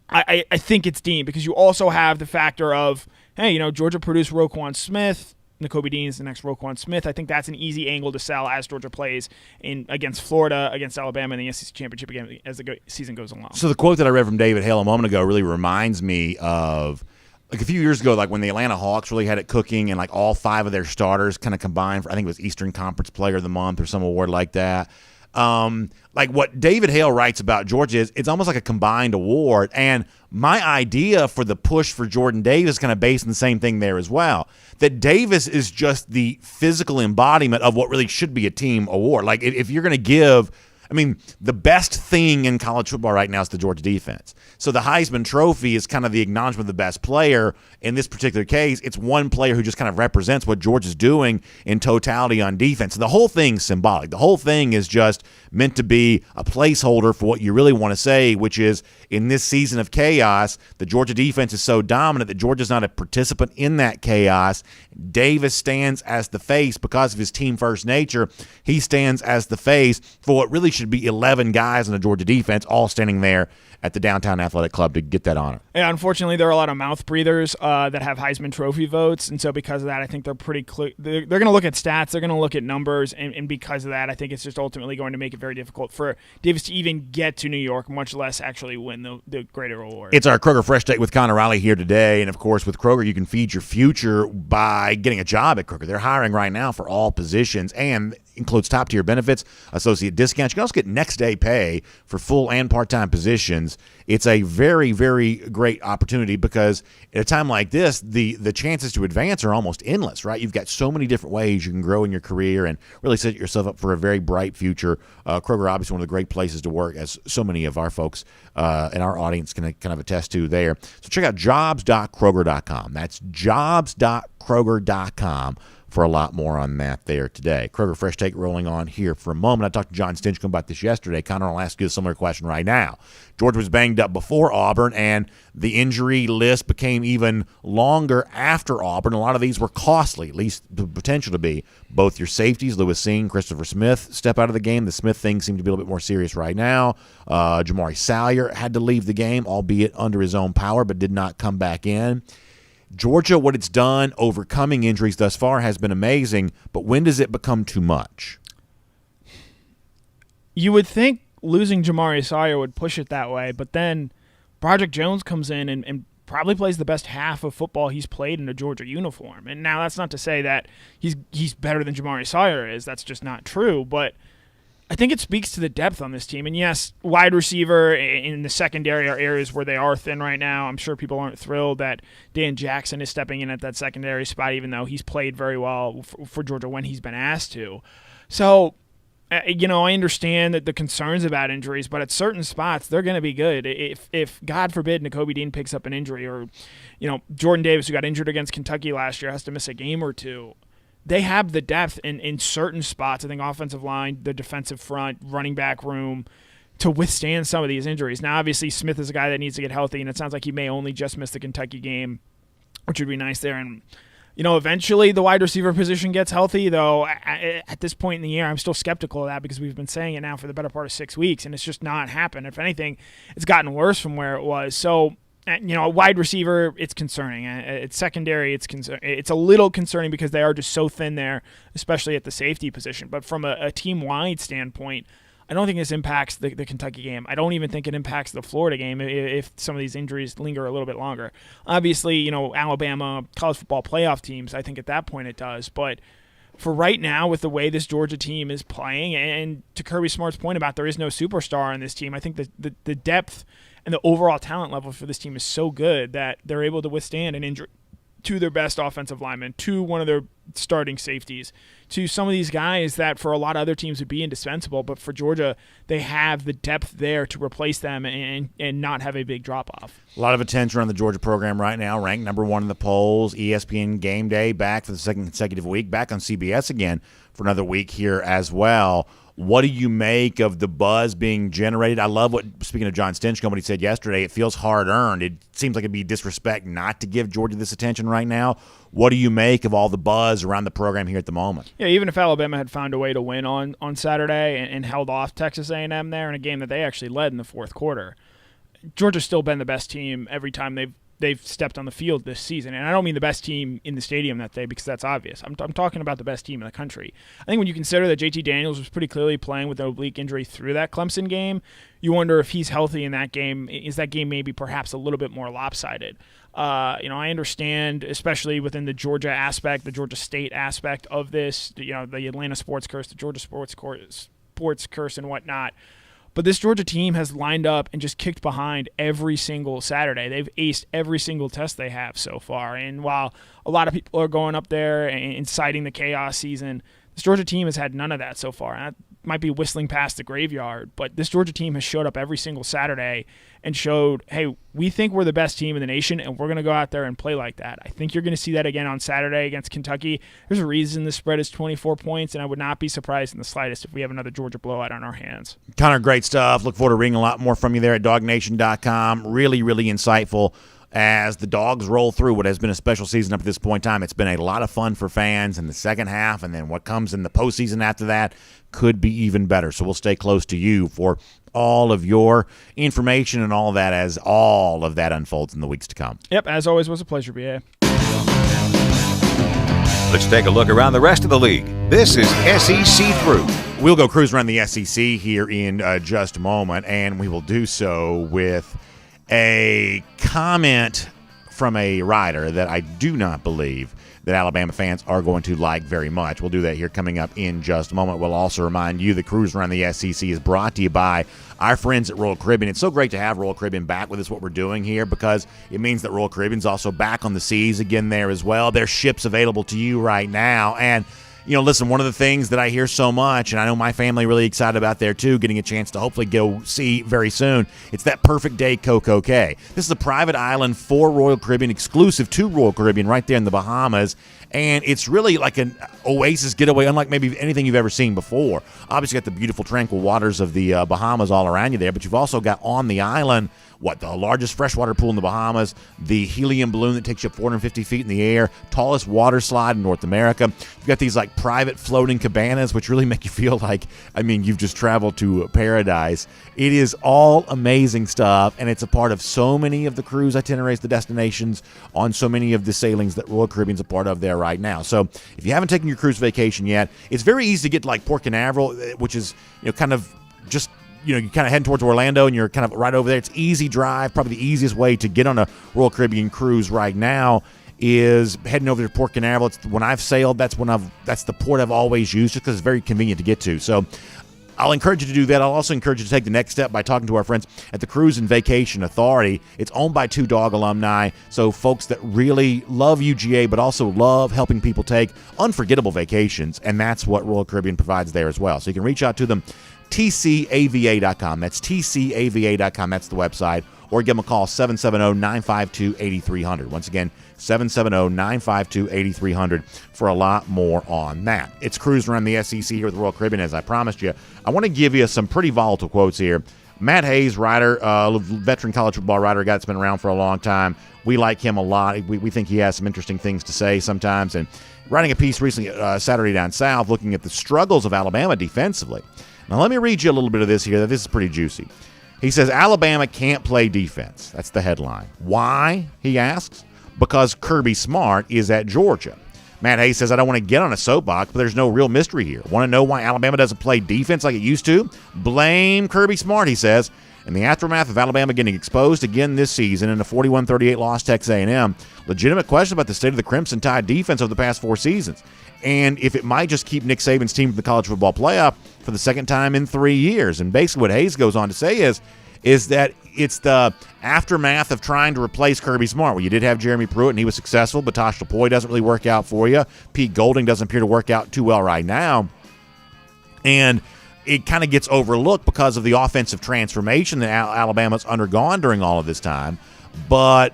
I think it's Dean, because you also have the factor of, hey, Georgia produced Roquan Smith. Nakobe Dean is the next Roquan Smith. I think that's an easy angle to sell as Georgia plays against Florida, against Alabama in the SEC championship game as the season goes along. So the quote that I read from David Hale a moment ago really reminds me of a few years ago, when the Atlanta Hawks really had it cooking and all 5 of their starters kind of combined for, I think it was Eastern Conference Player of the Month or some award like that. What David Hale writes about Georgia is it's almost like a combined award. And my idea for the push for Jordan Davis is kind of based on the same thing there as well. That Davis is just the physical embodiment of what really should be a team award. If you're going to give, the best thing in college football right now is the Georgia defense. So the Heisman Trophy is kind of the acknowledgement of the best player. In this particular case, it's one player who just kind of represents what Georgia's doing in totality on defense. The whole thing's symbolic. The whole thing is just meant to be a placeholder for what you really want to say, which is, in this season of chaos, the Georgia defense is so dominant that Georgia's not a participant in that chaos. Davis stands as the face because of his team-first nature. He stands as the face for what really should be 11 guys in the Georgia defense all standing there at the Downtown Athletic Club to get that honor. Yeah, unfortunately, there are a lot of mouth breathers that have Heisman Trophy votes, and so because of that, I think they're pretty clear. They're going to look at stats, they're going to look at numbers, and because of that, I think it's just ultimately going to make it very difficult for Davis to even get to New York, much less actually win the greater award. It's our Kroger Fresh Take with Connor Riley here today, and of course, with Kroger, you can feed your future by getting a job at Kroger. They're hiring right now for all positions, and includes top-tier benefits, associate discounts. You can also get next-day pay for full and part-time positions. It's a very, very great opportunity because at a time like this, the chances to advance are almost endless, right? You've got so many different ways you can grow in your career and really set yourself up for a very bright future. Kroger, obviously, one of the great places to work, as so many of our folks in our audience can kind of attest to there. So check out jobs.kroger.com. That's jobs.kroger.com. for a lot more on that there today. Kroger Fresh Take rolling on here for a moment. I talked to John Stinchcomb about this yesterday. Connor, I'll ask you a similar question right now. Georgia was banged up before Auburn, and the injury list became even longer after Auburn. A lot of these were costly, at least the potential to be. Both your safeties, Lewis Singh, Christopher Smith, step out of the game. The Smith thing seemed to be a little bit more serious right now. Jamari Salyer had to leave the game, albeit under his own power, but did not come back in. Georgia, what it's done overcoming injuries thus far has been amazing, but when does it become too much? You would think losing Jamari Salyer would push it that way, but then Broderick Jones comes in and probably plays the best half of football he's played in a Georgia uniform. And now that's not to say that he's better than Jamari Salyer is. That's just not true, but I think it speaks to the depth on this team. And yes, wide receiver in the secondary are areas where they are thin right now. I'm sure people aren't thrilled that Dan Jackson is stepping in at that secondary spot, even though he's played very well for Georgia when he's been asked to. So, I understand that the concerns about injuries, but at certain spots, they're going to be good. If God forbid, Nakobe Dean picks up an injury or, Jordan Davis, who got injured against Kentucky last year, has to miss a game or two, they have the depth in certain spots, I think offensive line, the defensive front, running back room, to withstand some of these injuries. Now, obviously, Smith is a guy that needs to get healthy, and it sounds like he may only just miss the Kentucky game, which would be nice there. And, eventually the wide receiver position gets healthy, though at this point in the year, I'm still skeptical of that because we've been saying it now for the better part of 6 weeks, and it's just not happened. If anything, it's gotten worse from where it was. So, a wide receiver, it's concerning. It's secondary, it's a little concerning because they are just so thin there, especially at the safety position. But from a team-wide standpoint, I don't think this impacts the Kentucky game. I don't even think it impacts the Florida game if some of these injuries linger a little bit longer. Obviously, Alabama, college football playoff teams, I think at that point it does. But for right now, with the way this Georgia team is playing, and to Kirby Smart's point about there is no superstar on this team, I think the depth and the overall talent level for this team is so good that they're able to withstand an injury to their best offensive lineman, to one of their starting safeties, to some of these guys that for a lot of other teams would be indispensable, but for Georgia, they have the depth there to replace them and not have a big drop-off. A lot of attention on the Georgia program right now, ranked number 1 in the polls. ESPN Game Day back for the second consecutive week, back on CBS again for another week here as well. What do you make of the buzz being generated? I love speaking of John Stinchcomb, what he said yesterday, it feels hard-earned. It seems like it'd be disrespect not to give Georgia this attention right now. What do you make of all the buzz around the program here at the moment? Yeah, even if Alabama had found a way to win on Saturday and held off Texas A&M there in a game that they actually led in the fourth quarter, Georgia's still been the best team every time they've stepped on the field this season. And I don't mean the best team in the stadium that day because that's obvious. I'm talking about the best team in the country. I think when you consider that JT Daniels was pretty clearly playing with an oblique injury through that Clemson game, you wonder if he's healthy in that game. Is that game maybe perhaps a little bit more lopsided? I understand, especially within the Georgia aspect, the Georgia State aspect of this, the Atlanta sports curse, the Georgia sports curse and whatnot. But this Georgia team has lined up and just kicked behind every single Saturday. They've aced every single test they have so far. And while a lot of people are going up there and inciting the chaos season, this Georgia team has had none of that so far. And that might be whistling past the graveyard, but this Georgia team has showed up every single Saturday and showed, hey, we think we're the best team in the nation, and we're going to go out there and play like that. I think you're going to see that again on Saturday against Kentucky. There's a reason the spread is 24 points, and I would not be surprised in the slightest if we have another Georgia blowout on our hands. Connor, great stuff. Look forward to reading a lot more from you there at DawgNation.com. Really, really insightful as the Dogs roll through what has been a special season up to this point in time. It's been a lot of fun for fans in the second half, and then what comes in the postseason after that could be even better. So we'll stay close to you for all of your information and all of that as all of that unfolds in the weeks to come. Yep, as always, was a pleasure, BA. Let's take a look around the rest of the league. This is SEC Through. We'll go cruise around the SEC here in just a moment, and we will do so with a comment from a writer that I do not believe that Alabama fans are going to like very much. We'll do that here coming up in just a moment. We'll also remind you the cruise around the SEC is brought to you by our friends at Royal Caribbean. It's so great to have Royal Caribbean back with us, what we're doing here, because it means that Royal Caribbean's also back on the seas again there as well. Their ship's available to you right now. And listen, one of the things that I hear so much, and I know my family really excited about there too, getting a chance to hopefully go see very soon, it's that Perfect Day Coco Cay. This is a private island for Royal Caribbean, exclusive to Royal Caribbean right there in the Bahamas, and it's really like an oasis getaway, unlike maybe anything you've ever seen before. Obviously, you got the beautiful, tranquil waters of the Bahamas all around you there, but you've also got on the island the largest freshwater pool in the Bahamas, the helium balloon that takes you up 450 feet in the air, tallest water slide in North America. You've got these like private floating cabanas, which really make you feel like, you've just traveled to paradise. It is all amazing stuff, and it's a part of so many of the cruise itineraries, the destinations on so many of the sailings that Royal Caribbean's a part of there right now. So if you haven't taken your cruise vacation yet, it's very easy to get to like Port Canaveral, which is, kind of just you're kind of heading towards Orlando and you're kind of right over there. It's easy drive. Probably the easiest way to get on a Royal Caribbean cruise right now is heading over to Port Canaveral. It's when I've sailed, that's the port I've always used just because it's very convenient to get to. So I'll encourage you to do that. I'll also encourage you to take the next step by talking to our friends at the Cruise and Vacation Authority. It's owned by two Dog alumni, so folks that really love UGA but also love helping people take unforgettable vacations, and that's what Royal Caribbean provides there as well. So you can reach out to them, tcava.com. That's tcava.com. That's the website. Or give them a call, 770-952-8300. Once again, 770-952-8300 for a lot more on that. It's cruising around the SEC here with Royal Caribbean, as I promised you. I want to give you some pretty volatile quotes here. Matt Hayes, writer, veteran college football writer, a guy that's been around for a long time. We like him a lot. We think he has some interesting things to say sometimes. And writing a piece recently, Saturday Down South, looking at the struggles of Alabama defensively. Now, let me read you a little bit of this here. This is pretty juicy. He says, Alabama can't play defense. That's the headline. Why, he asks? Because Kirby Smart is at Georgia. Matt Hayes says, I don't want to get on a soapbox, but there's no real mystery here. Want to know why Alabama doesn't play defense like it used to? Blame Kirby Smart, he says. In the aftermath of Alabama getting exposed again this season in a 41-38 loss to Texas A&M, legitimate question about the state of the Crimson Tide defense over the past 4 seasons, and if it might just keep Nick Saban's team from the college football playoff for the second time in 3 years. And basically what Hayes goes on to say is that it's the aftermath of trying to replace Kirby Smart. Well, you did have Jeremy Pruitt, and he was successful, but Tosh Lapoy doesn't really work out for you. Pete Golding doesn't appear to work out too well right now. And it kind of gets overlooked because of the offensive transformation that Alabama's undergone during all of this time. But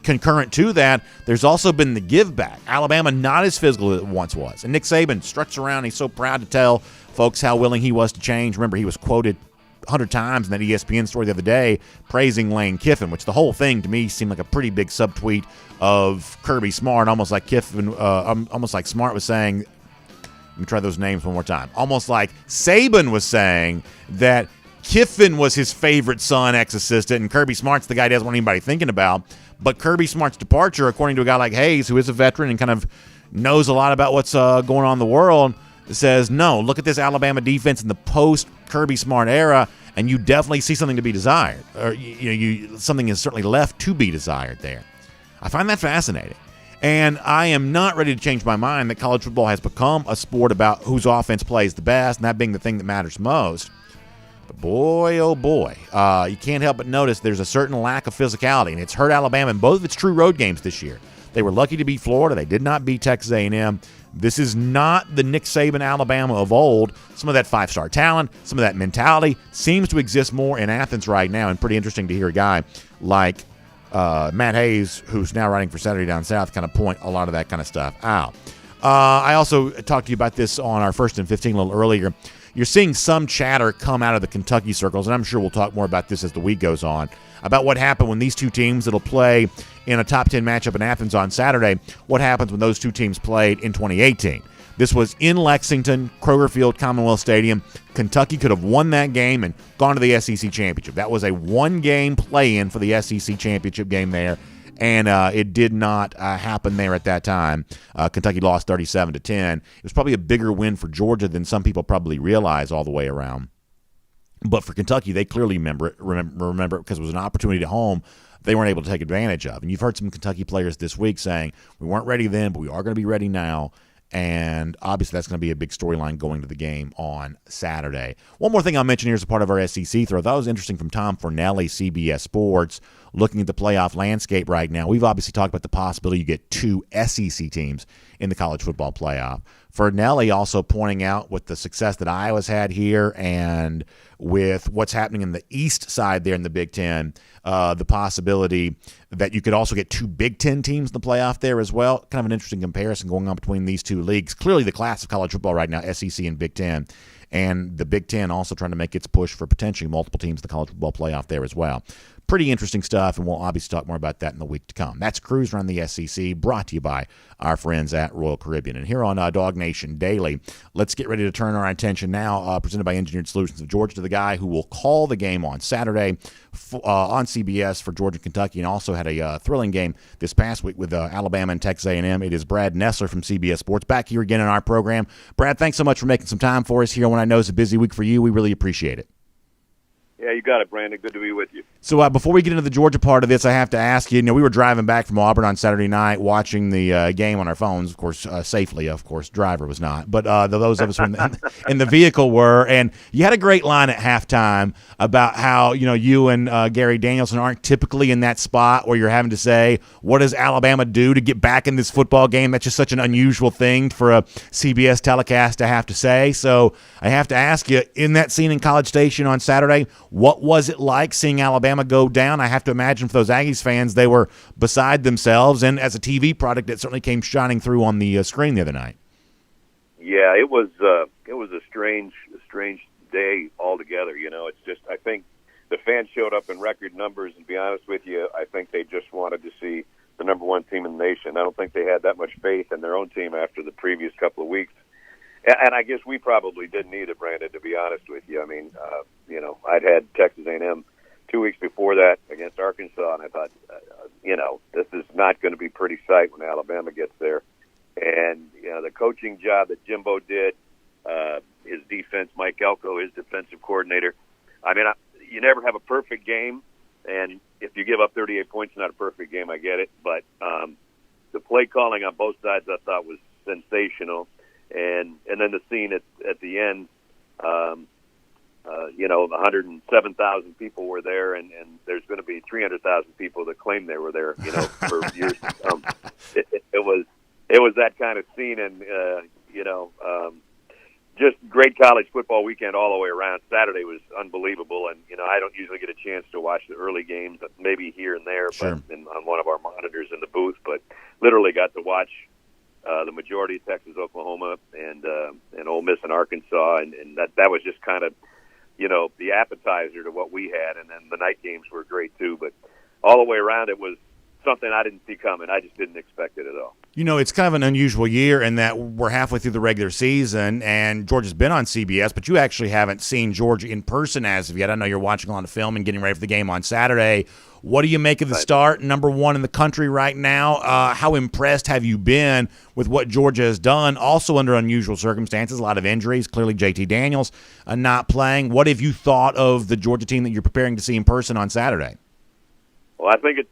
concurrent to that, there's also been the give back. Alabama not as physical as it once was. And Nick Saban struts around. He's so proud to tell folks how willing he was to change. Remember, he was quoted 100 times in that ESPN story the other day praising Lane Kiffin, which the whole thing to me seemed like a pretty big subtweet of Kirby Smart, almost like Kiffin, almost like Smart was saying, let me try those names one more time, almost like Saban was saying that Kiffin was his favorite son, ex-assistant, and Kirby Smart's the guy he doesn't want anybody thinking about. But Kirby Smart's departure, according to a guy like Hayes, who is a veteran and kind of knows a lot about what's going on in the world, says, no, look at this Alabama defense in the post-Kirby Smart era, and you definitely see something to be desired. Or something is certainly left to be desired there. I find that fascinating. And I am not ready to change my mind that college football has become a sport about whose offense plays the best, and that being the thing that matters most. But boy, oh boy, you can't help but notice there's a certain lack of physicality, and it's hurt Alabama in both of its true road games this year. They were lucky to beat Florida. They did not beat Texas A&M. This is not the Nick Saban Alabama of old. Some of that five-star talent, some of that mentality seems to exist more in Athens right now, and pretty interesting to hear a guy like Matt Hayes, who's now writing for Saturday Down South, kind of point a lot of that kind of stuff out. I also talked to you about this on our First and 15 a little earlier. you're seeing some chatter come out of the Kentucky circles, and I'm sure we'll talk more about this as the week goes on, about what happened when these two teams that'll play in a top 10 matchup in Athens on Saturday, what happens when those two teams played in 2018. This was in Lexington, Kroger Field, Commonwealth Stadium. Kentucky could have won that game and gone to the SEC championship. That was a one-game play-in for the SEC championship game there, and it did not happen there at that time. Kentucky lost 37-10. It was probably a bigger win for Georgia than some people probably realize all the way around. But for Kentucky, they clearly remember it because it was an opportunity at home they weren't able to take advantage of. And you've heard some Kentucky players this week saying, we weren't ready then, but we are going to be ready now. And obviously that's going to be a big storyline going to the game on Saturday. One more thing I'll mention here as a part of our SEC throw. That was interesting from Tom Fornelli, CBS Sports, looking at the playoff landscape right now. We've obviously talked about the possibility you get two SEC teams in the college football playoff. Fornelli also pointing out with the success that Iowa's had here and with what's happening in the east side there in the Big Ten, the possibility that you could also get two Big Ten teams in the playoff there as well. Kind of an interesting comparison going on between these two leagues. Clearly the class of college football right now, SEC and Big Ten, and the Big Ten also trying to make its push for potentially multiple teams in the college football playoff there as well. Pretty interesting stuff, and we'll obviously talk more about that in the week to come. That's Cruise Around the SEC, brought to you by our friends at Royal Caribbean. And here on DawgNation Daily, let's get ready to turn our attention now, presented by Engineered Solutions of Georgia, to the guy who will call the game on Saturday on CBS for Georgia and Kentucky, and also had a thrilling game this past week with Alabama and Texas A&M. It is Brad Nessler from CBS Sports back here again in our program. Brad, thanks so much for making some time for us here when I know it's a busy week for you. We really appreciate it. Yeah, you got it, Brandon. Good to be with you. So before we get into the Georgia part of this, I have to ask you, we were driving back from Auburn on Saturday night watching the game on our phones, of course, safely, of course. Driver was not. But those of us in the vehicle were. And you had a great line at halftime about how, you and Gary Danielson aren't typically in that spot where you're having to say, what does Alabama do to get back in this football game? That's just such an unusual thing for a CBS telecast to have to say. So I have to ask you, in that scene in College Station on Saturday, what was it like seeing Alabama go down? I have to imagine for those Aggies fans, they were beside themselves. And as a TV product, it certainly came shining through on the screen the other night. Yeah, it was a strange day altogether. It's just, I think the fans showed up in record numbers, and to be honest with you, I think they just wanted to see the number one team in the nation. I don't think they had that much faith in their own team after the previous couple of weeks. And I guess we probably didn't either, Brandon, to be honest with you. I mean, I'd had Texas A&M 2 weeks before that against Arkansas, and I thought, this is not going to be pretty sight when Alabama gets there. And, the coaching job that Jimbo did, his defense, Mike Elko, his defensive coordinator. I mean, you never have a perfect game, and if you give up 38 points, not a perfect game, I get it. But the play calling on both sides I thought was sensational. And then the scene at the end, 107,000 people were there, and there's going to be 300,000 people that claim they were there, for years to come. It was that kind of scene, and just great college football weekend all the way around. Saturday was unbelievable, and I don't usually get a chance to watch the early games, maybe here and there, sure, but on one of our monitors in the booth, but literally got to watch the majority of Texas, Oklahoma, and Ole Miss and Arkansas, and that was just kind of, the appetizer to what we had, and then the night games were great too. But all the way around, it was something I didn't see coming. I just didn't expect it at all. It's kind of an unusual year in that we're halfway through the regular season, and Georgia's been on CBS, but you actually haven't seen Georgia in person as of yet. I know you're watching a lot of film and getting ready for the game on Saturday. What do you make of the start? Number one in the country right now. How impressed have you been with what Georgia has done? Also under unusual circumstances, a lot of injuries. Clearly JT Daniels not playing. What have you thought of the Georgia team that you're preparing to see in person on Saturday? Well, I think it's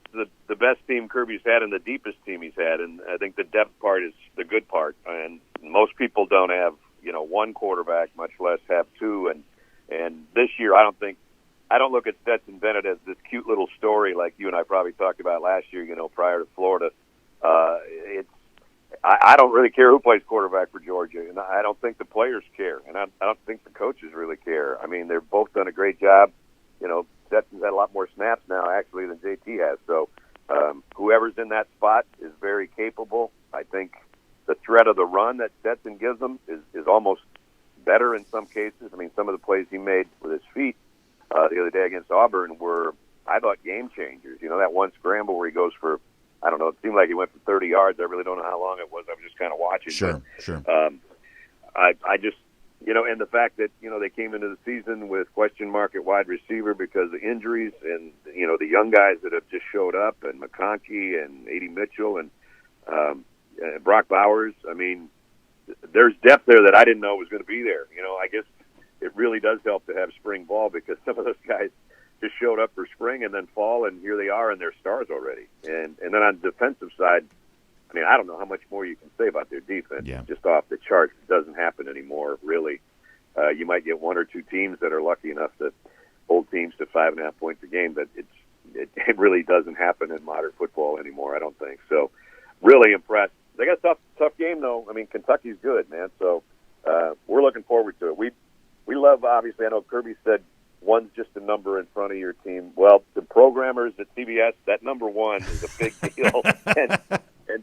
the best team Kirby's had and the deepest team he's had, and I think the depth part is the good part. And most people don't have, one quarterback, much less have two. And this year, I don't look at Stetson Bennett as this cute little story like you and I probably talked about last year, prior to Florida. I don't really care who plays quarterback for Georgia, and I don't think the players care, and I don't think the coaches really care. I mean, they've both done a great job. Stetson's had a lot more snaps now, actually, than JT has. So whoever's in that spot is very capable. I think the threat of the run that Stetson gives them is almost better in some cases. I mean, some of the plays he made with his feet the other day against Auburn were, I thought, game changers. You know, that one scramble where he goes for, I don't know, it seemed like he went for 30 yards. I really don't know how long it was. I was just kind of watching. Sure. I just, you know, and the fact that, you know, they came into the season with question mark at wide receiver because of injuries, and, you know, the young guys that have just showed up, and McConkey and A.D. Mitchell and Brock Bowers. I mean, there's depth there that I didn't know was going to be there. You know, I guess it really does help to have spring ball, because some of those guys just showed up for spring and then fall, and here they are, and they're stars already. And then on the defensive side, I mean, I don't know how much more you can say about their defense. Yeah. Just off the charts. It doesn't happen anymore, really. You might get one or two teams that are lucky enough to hold teams to 5.5 points a game, but it really doesn't happen in modern football anymore, I don't think. So, really impressed. They got a tough game, though. I mean, Kentucky's good, man. So, we're looking forward to it. We love, obviously, I know Kirby said one's just a number in front of your team. Well, the programmers at CBS, that number one is a big deal. and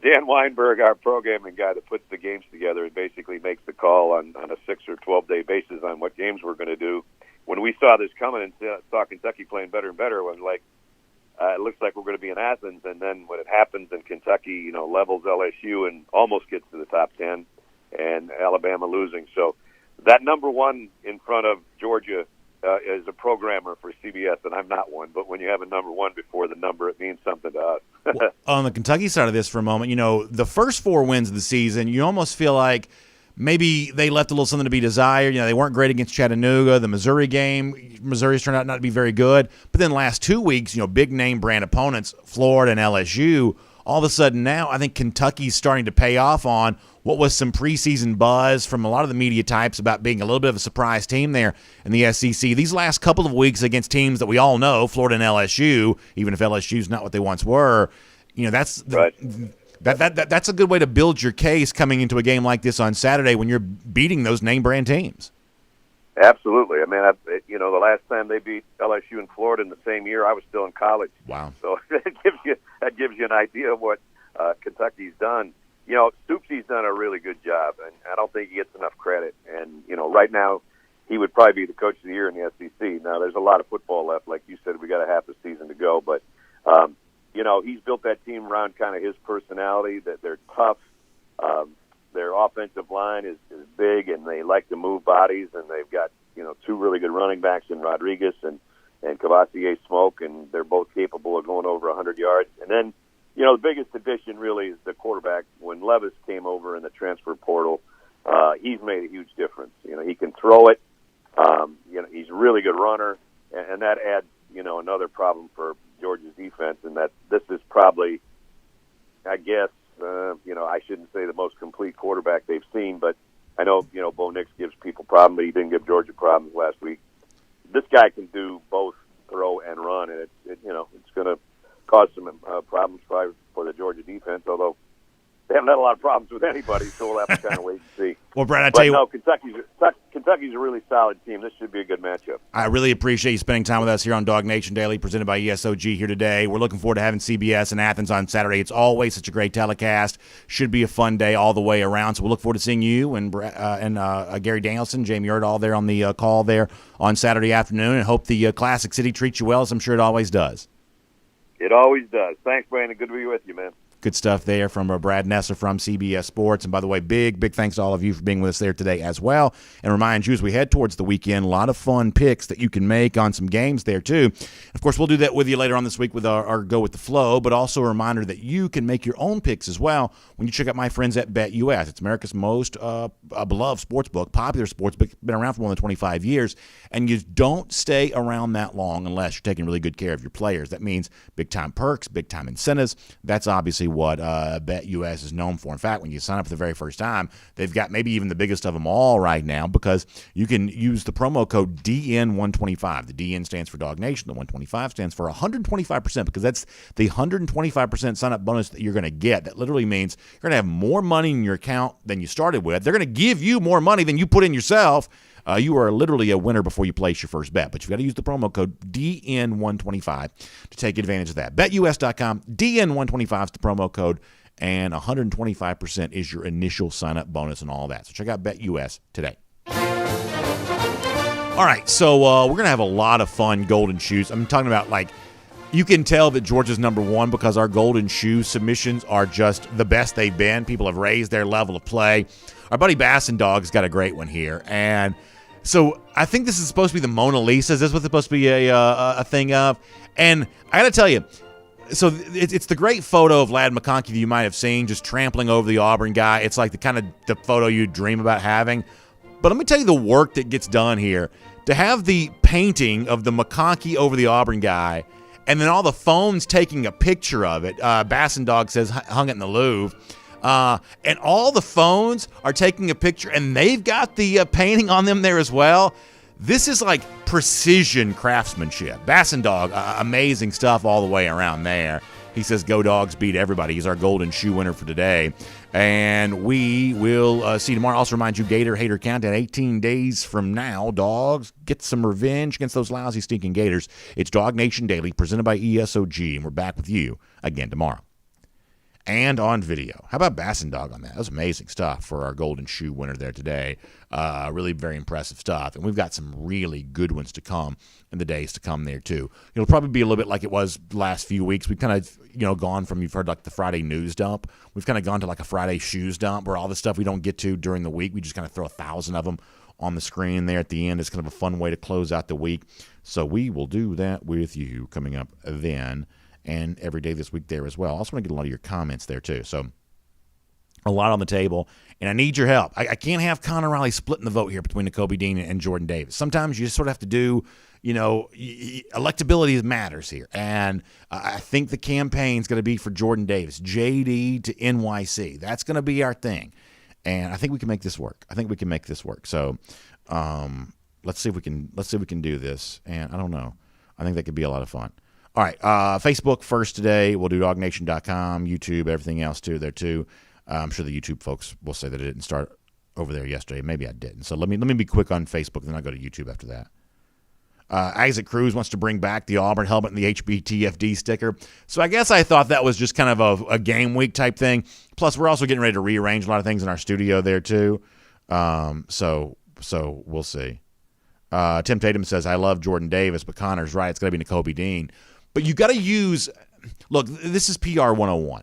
Dan Weinberg, our programming guy that puts the games together and basically makes the call on a 6 or 12-day basis on what games we're going to do. When we saw this coming and saw Kentucky playing better and better, it was like, it looks like we're going to be in Athens. And then when it happens and Kentucky, you know, levels LSU and almost gets to the top 10, and Alabama losing. So that number one in front of Georgia is a programmer for CBS, and I'm not one. But when you have a number one before the number, it means something to us. Well, on the Kentucky side of this for a moment, you know, the first 4 wins of the season, you almost feel like maybe they left a little something to be desired. You know, they weren't great against Chattanooga. The Missouri game, Missouri's turned out not to be very good. But then last 2 weeks, you know, big name brand opponents, Florida and LSU, all of a sudden now I think Kentucky's starting to pay off on what was some preseason buzz from a lot of the media types about being a little bit of a surprise team there in the SEC. These last couple of weeks against teams that we all know, Florida and LSU, even if LSU's not what they once were, you know, that's right. That's a good way to build your case coming into a game like this on Saturday when you're beating those name brand teams. Absolutely. I mean, you know, the last time they beat LSU and Florida in the same year, I was still in college. Wow. So that gives you an idea of what Kentucky's done. You know, Stoopsy's done a really good job, and I don't think he gets enough credit. And, you know, right now he would probably be the coach of the year in the SEC. Now, there's a lot of football left. Like you said, we got a half a season to go. But, you know, he's built that team around kind of his personality, that they're tough. Their offensive line is big, and they like to move bodies, and they've got, you know, 2 really good running backs in Rodriguez and Cavassier Smoke, and they're both capable of going over 100 yards. And then, you know, the biggest addition really is the quarterback. When Levis came over in the transfer portal, he's made a huge difference. You know, he can throw it. You know, he's a really good runner, and that adds, you know, another problem for Georgia's defense, and that this is probably, I guess, you know, I shouldn't say the most complete quarterback they've seen, but I know, you know, Bo Nix gives people problems, but he didn't give Georgia problems last week. This guy can do both throw and run, and you know, it's going to cause some problems probably for the Georgia defense, although they haven't had a lot of problems with anybody, so we'll have to kind of wait and see. Well, Brad, I tell you, no, Kentucky's a really solid team. This should be a good matchup. I really appreciate you spending time with us here on DawgNation Daily, presented by ESOG here today. We're looking forward to having CBS in Athens on Saturday. It's always such a great telecast. Should be a fun day all the way around. So we'll look forward to seeing you and Gary Danielson, Jamie Erdahl there on the call there on Saturday afternoon, and hope the Classic City treats you well, as I'm sure it always does. It always does. Thanks, Brandon. Good to be with you, man. Good stuff there from Brad Nessler from CBS Sports. And by the way, big thanks to all of you for being with us there today as well. And remind you, as we head towards the weekend, a lot of fun picks that you can make on some games there too. Of course, we'll do that with you later on this week with our Go With The Flow, but also a reminder that you can make your own picks as well when you check out my friends at BetUS. It's America's most beloved sportsbook, popular sportsbook, been around for more than 25 years. And you don't stay around that long unless you're taking really good care of your players. That means big-time perks, big-time incentives. That's obviously what BetUS is known for. In fact, when you sign up for the very first time, they've got maybe even the biggest of them all right now, because you can use the promo code DN125. The DN stands for DawgNation. The 125 stands for 125%, because that's the 125% sign-up bonus that you're going to get. That literally means you're going to have more money in your account than you started with. They're going to give you more money than you put in yourself. You are literally a winner before you place your first bet, but you've got to use the promo code DN125 to take advantage of that. BetUS.com, DN125 is the promo code, and 125% is your initial sign-up bonus and all that. So check out BetUS today. All right, so we're going to have a lot of fun golden shoes. I'm talking about, like, you can tell that Georgia's number one because our golden shoe submissions are just the best they've been. People have raised their level of play. Our buddy Bassendog's got a great one here. And so I think this is supposed to be the Mona Lisa. Is this what it's supposed to be a thing of? And I got to tell you, so it's the great photo of Ladd McConkey that you might have seen just trampling over the Auburn guy. It's like the photo you dream about having. But let me tell you the work that gets done here. To have the painting of the McConkey over the Auburn guy, and then all the phones taking a picture of it. Bassendog says hung it in the Louvre. And all the phones are taking a picture, and they've got the painting on them there as well. This is like precision craftsmanship. Bassendog, amazing stuff all the way around there. He says, go Dogs, beat everybody. He's our golden shoe winner for today. And we will see you tomorrow. Also remind you, Gator Hater Countdown, 18 days from now. Dogs, get some revenge against those lousy, stinking Gators. It's DawgNation Daily, presented by ESOG, and we're back with you again tomorrow. And on video. How about Bassendog on that? That was amazing stuff for our golden shoe winner there today. Really very impressive stuff. And we've got some really good ones to come in the days to come there, too. It'll probably be a little bit like it was the last few weeks. We've kind of, gone from, you've heard like the Friday news dump. We've kind of gone to like a Friday shoes dump where all the stuff we don't get to during the week, we just kind of throw 1,000 of them on the screen there at the end. It's kind of a fun way to close out the week. So we will do that with you coming up then. And every day this week there as well. I also want to get a lot of your comments there too. So a lot on the table, and I need your help. I can't have Connor Riley splitting the vote here between Nakobe Dean and Jordan Davis. Sometimes you just sort of have to do, electability matters here. And I think the campaign's going to be for Jordan Davis, JD to NYC. That's going to be our thing. And I think we can make this work. So let's see if we can do this. And I don't know. I think that could be a lot of fun. All right, Facebook first today. We'll do DawgNation.com, YouTube, everything else too there too. I'm sure the YouTube folks will say that it didn't start over there yesterday. Maybe I didn't. So let me be quick on Facebook, then I'll go to YouTube after that. Isaac Cruz wants to bring back the Auburn helmet and the HBTFD sticker. So I guess I thought that was just kind of a game week type thing. Plus, we're also getting ready to rearrange a lot of things in our studio there too. So we'll see. Tim Tatum says, I love Jordan Davis, but Connor's right. It's got to be Nakobe Dean. But you got to use – look, this is PR 101.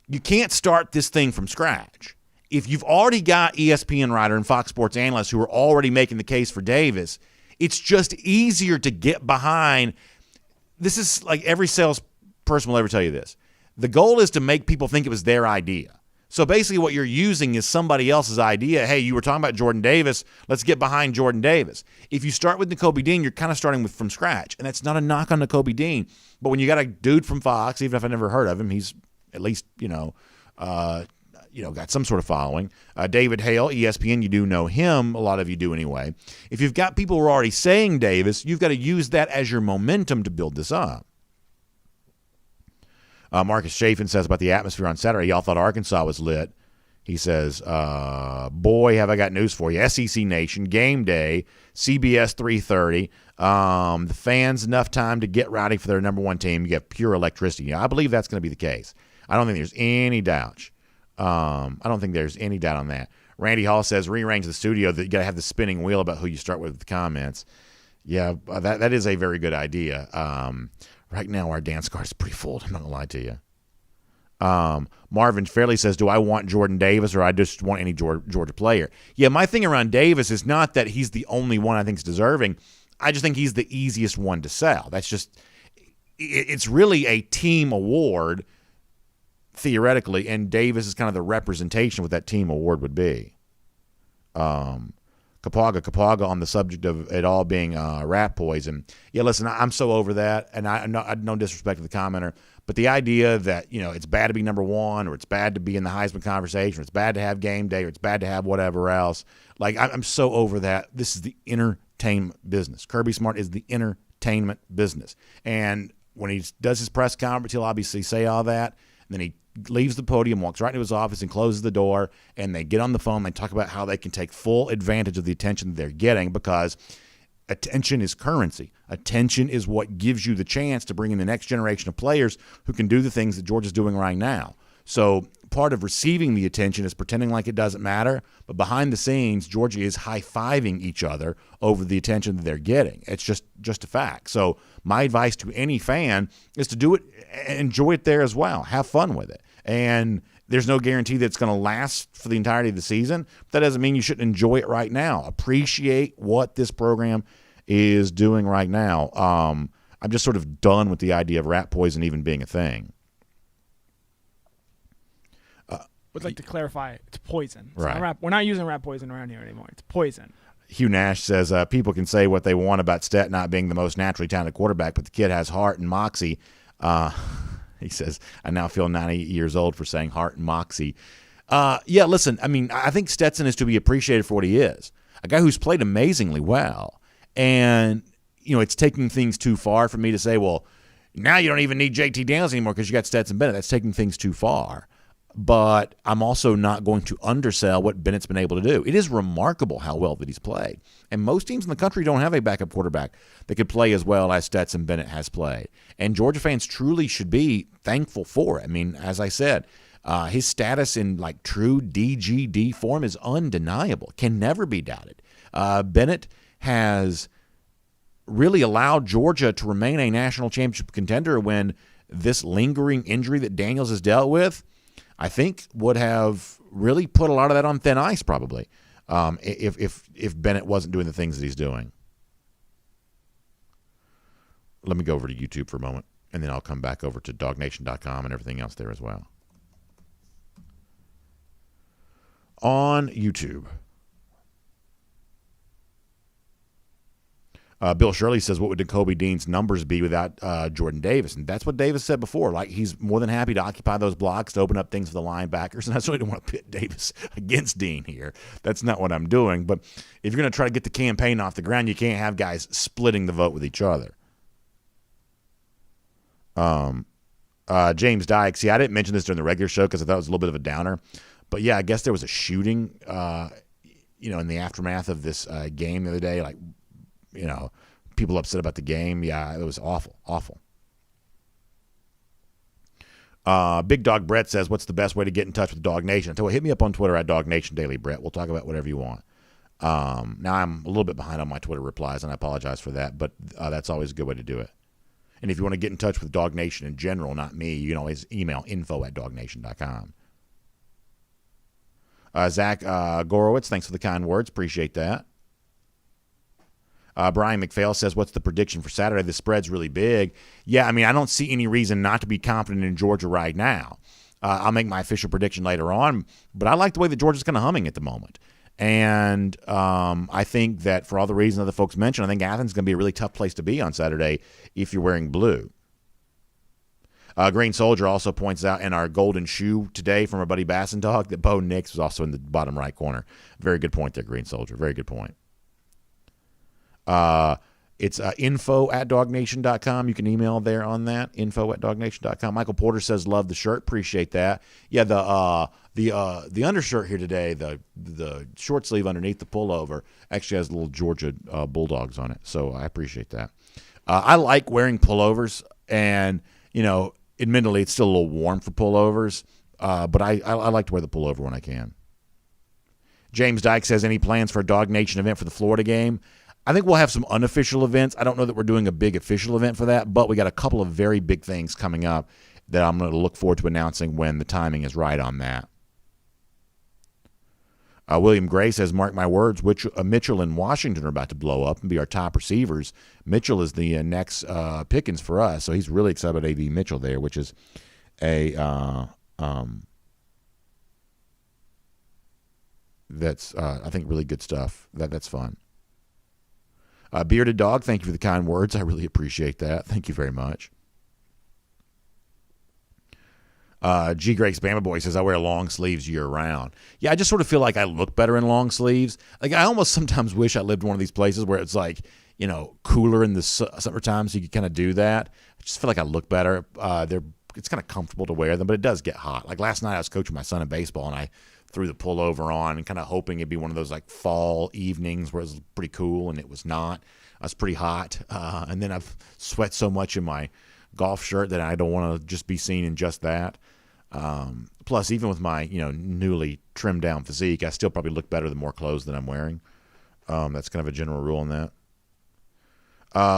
You can't start this thing from scratch. If you've already got ESPN writer and Fox Sports analysts who are already making the case for Davis, it's just easier to get behind. This is like every salesperson will ever tell you this. The goal is to make people think it was their idea. So basically what you're using is somebody else's idea. Hey, you were talking about Jordan Davis. Let's get behind Jordan Davis. If you start with Nakobe Dean, you're kind of starting from scratch. And that's not a knock on Nakobe Dean. But when you got a dude from Fox, even if I never heard of him, he's at least, got some sort of following. David Hale, ESPN, you do know him. A lot of you do anyway. If you've got people who are already saying Davis, you've got to use that as your momentum to build this up. Marcus Chafin says about the atmosphere on Saturday, y'all thought Arkansas was lit. He says, boy, have I got news for you. SEC Nation, game day, CBS 3:30. The fans enough time to get rowdy for their number one team. You get pure electricity. I believe that's going to be the case. I don't think there's any doubt. I don't think there's any doubt on that. Randy Hall says, rearrange the studio. That you got to have the spinning wheel about who you start with the comments. Yeah, that is a very good idea. Right now, our dance card is pretty full. I'm not going to lie to you. Marvin Fairley says, do I want Jordan Davis or I just want any Georgia player? Yeah, my thing around Davis is not that he's the only one I think is deserving. I just think he's the easiest one to sell. That's just – it's really a team award theoretically, and Davis is kind of the representation of what that team award would be. Kapaga on the subject of it all being rat poison. Yeah, listen, I'm so over that, and I no disrespect to the commenter, but the idea that it's bad to be number one, or it's bad to be in the Heisman conversation, or it's bad to have game day, or it's bad to have whatever else. Like I'm so over that. This is the entertainment business. Kirby Smart is the entertainment business, and when he does his press conference, he'll obviously say all that, and then he leaves the podium, walks right into his office and closes the door, and they get on the phone. They talk about how they can take full advantage of the attention that they're getting, because attention is currency. Attention is what gives you the chance to bring in the next generation of players who can do the things that Georgia's doing right now. So part of receiving the attention is pretending like it doesn't matter, but behind the scenes, Georgia is high-fiving each other over the attention that they're getting. It's just a fact. So my advice to any fan is to do it, enjoy it there as well. Have fun with it. And there's no guarantee that it's going to last for the entirety of the season. That doesn't mean you shouldn't enjoy it right now. Appreciate what this program is doing right now. I'm just sort of done with the idea of rat poison even being a thing. Would like to clarify, it's poison. It's right. We're not using rat poison around here anymore. It's poison. Hugh Nash says people can say what they want about Stet not being the most naturally talented quarterback, but the kid has heart and moxie. He says, I now feel 90 years old for saying heart and moxie. Yeah, listen, I mean, I think Stetson is to be appreciated for what he is. A guy who's played amazingly well. And, you know, it's taking things too far for me to say, well, now you don't even need JT Daniels anymore because you got Stetson Bennett. That's taking things too far. But I'm also not going to undersell what Bennett's been able to do. It is remarkable how well that he's played. And most teams in the country don't have a backup quarterback that could play as well as Stetson Bennett has played. And Georgia fans truly should be thankful for it. I mean, as I said, his status in like true DGD form is undeniable, can never be doubted. Bennett has really allowed Georgia to remain a national championship contender when this lingering injury that Daniels has dealt with, I think, would have really put a lot of that on thin ice probably if Bennett wasn't doing the things that he's doing. Let me go over to YouTube for a moment, and then I'll come back over to DawgNation.com and everything else there as well. On YouTube, Bill Shirley says, what would N'Kobe Dean's numbers be without Jordan Davis? And that's what Davis said before. Like, he's more than happy to occupy those blocks to open up things for the linebackers. And I certainly don't want to pit Davis against Dean here. That's not what I'm doing. But if you're going to try to get the campaign off the ground, you can't have guys splitting the vote with each other. James Dykes. See, I didn't mention this during the regular show because I thought it was a little bit of a downer. But, yeah, I guess there was a shooting, in the aftermath of this game the other day. Like, people upset about the game. Yeah, it was awful, awful. Big Dog Brett says, what's the best way to get in touch with Dog Nation? So hit me up on Twitter at DawgNation Daily, Brett. We'll talk about whatever you want. Now I'm a little bit behind on my Twitter replies, and I apologize for that, but that's always a good way to do it. And if you want to get in touch with Dog Nation in general, not me, you can always email info@DawgNation.com. Zach Gorowitz, thanks for the kind words. Appreciate that. Brian McPhail says, what's the prediction for Saturday? The spread's really big. Yeah, I mean, I don't see any reason not to be confident in Georgia right now. I'll make my official prediction later on, but I like the way that Georgia's kind of humming at the moment. And I think that for all the reasons that the folks mentioned, I think Athens is going to be a really tough place to be on Saturday if you're wearing blue. Green Soldier also points out in our golden shoe today from our buddy Bassendog that Bo Nix was also in the bottom right corner. Very good point there, Green Soldier. Very good point. It's info@DawgNation.com. You can email there on that, info@DawgNation.com. Michael Porter says, love the shirt. Appreciate that. Yeah, the undershirt here today, the short sleeve underneath the pullover, actually has little Georgia Bulldogs on it, so I appreciate that. I like wearing pullovers, and, admittedly, it's still a little warm for pullovers, but I like to wear the pullover when I can. James Dyke says, any plans for a Dog Nation event for the Florida game? I think we'll have some unofficial events. I don't know that we're doing a big official event for that, but we got a couple of very big things coming up that I'm going to look forward to announcing when the timing is right on that. William Gray says, mark my words, Mitchell and Washington are about to blow up and be our top receivers. Mitchell is the next Pickens for us, so he's really excited about A.D. Mitchell there, which is that's I think really good stuff. That's fun. Bearded Dog, thank you for the kind words. I really appreciate that. Thank you very much. G. Greg's Bama Boy says, I wear long sleeves year-round. Yeah, I just sort of feel like I look better in long sleeves. Like, I almost sometimes wish I lived in one of these places where it's like, cooler in the summertime, so you could kind of do that. I just feel like I look better. It's kind of comfortable to wear them, but it does get hot. Like last night I was coaching my son in baseball, and I threw the pullover on and kind of hoping it'd be one of those like fall evenings where it was pretty cool, and it was not. I was pretty hot. And then I've sweat so much in my golf shirt that I don't want to just be seen in just that. Plus, even with my newly trimmed down physique, I still probably look better the more clothes that I'm wearing. That's kind of a general rule in that.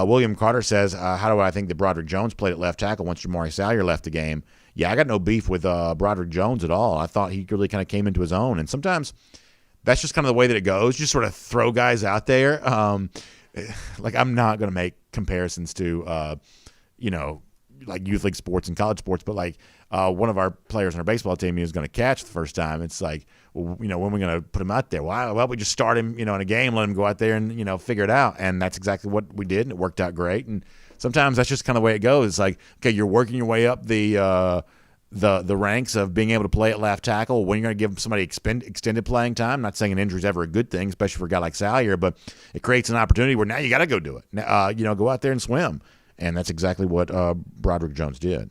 William Carter says, how do I think that Broderick Jones played at left tackle once Jamari Salyer left the game? Yeah, I got no beef with Broderick Jones at all. I thought he really kind of came into his own. And sometimes that's just kind of the way that it goes. You just sort of throw guys out there. Like, I'm not going to make comparisons to, like youth league sports and college sports, but like one of our players on our baseball team is going to catch the first time. It's like, well, when are we going to put him out there? Well, we just start him, in a game, let him go out there and, figure it out. And that's exactly what we did, and it worked out great. And sometimes that's just kind of the way it goes. It's like, okay, you're working your way up the ranks of being able to play at left tackle. When you're going to give somebody extended playing time, I'm not saying an injury is ever a good thing, especially for a guy like Salyer, but it creates an opportunity where now you got to go do it. Go out there and swim. And that's exactly what Broderick Jones did.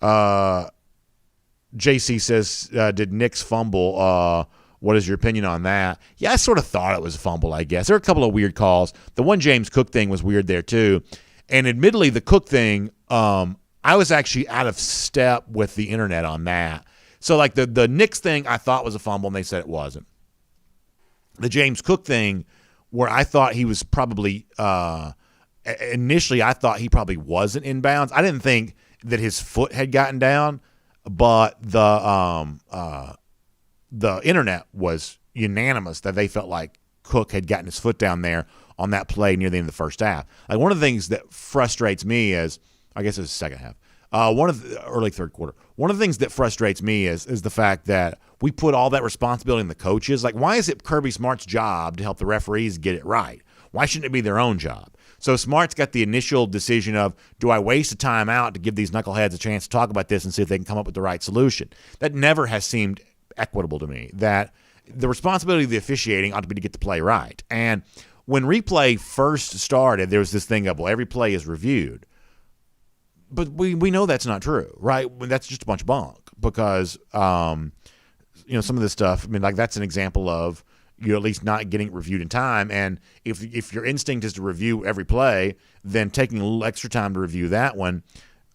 JC says, did Nix fumble? What is your opinion on that? Yeah, I sort of thought it was a fumble, I guess. There were a couple of weird calls. The one James Cook thing was weird there, too. And admittedly, the Cook thing, I was actually out of step with the internet on that. So, like, the Nix thing I thought was a fumble, and they said it wasn't. The James Cook thing, where I thought he was probably initially I thought he probably wasn't inbounds. I didn't think that his foot had gotten down, but the internet was unanimous that they felt like Cook had gotten his foot down there on that play near the end of the first half. Like, one of the things that frustrates me is, I guess it was the second half, early third quarter. One of the things that frustrates me is the fact that we put all that responsibility on the coaches. Like, why is it Kirby Smart's job to help the referees get it right? Why shouldn't it be their own job? So Smart's got the initial decision of, do I waste a timeout to give these knuckleheads a chance to talk about this and see if they can come up with the right solution? That never has seemed equitable to me, that the responsibility of the officiating ought to be to get the play right. And when replay first started, there was this thing of, well, every play is reviewed. But we know that's not true, right? That's just a bunch of bunk because, some of this stuff, like that's an example of you at least not getting it reviewed in time. And if your instinct is to review every play, then taking a little extra time to review that one,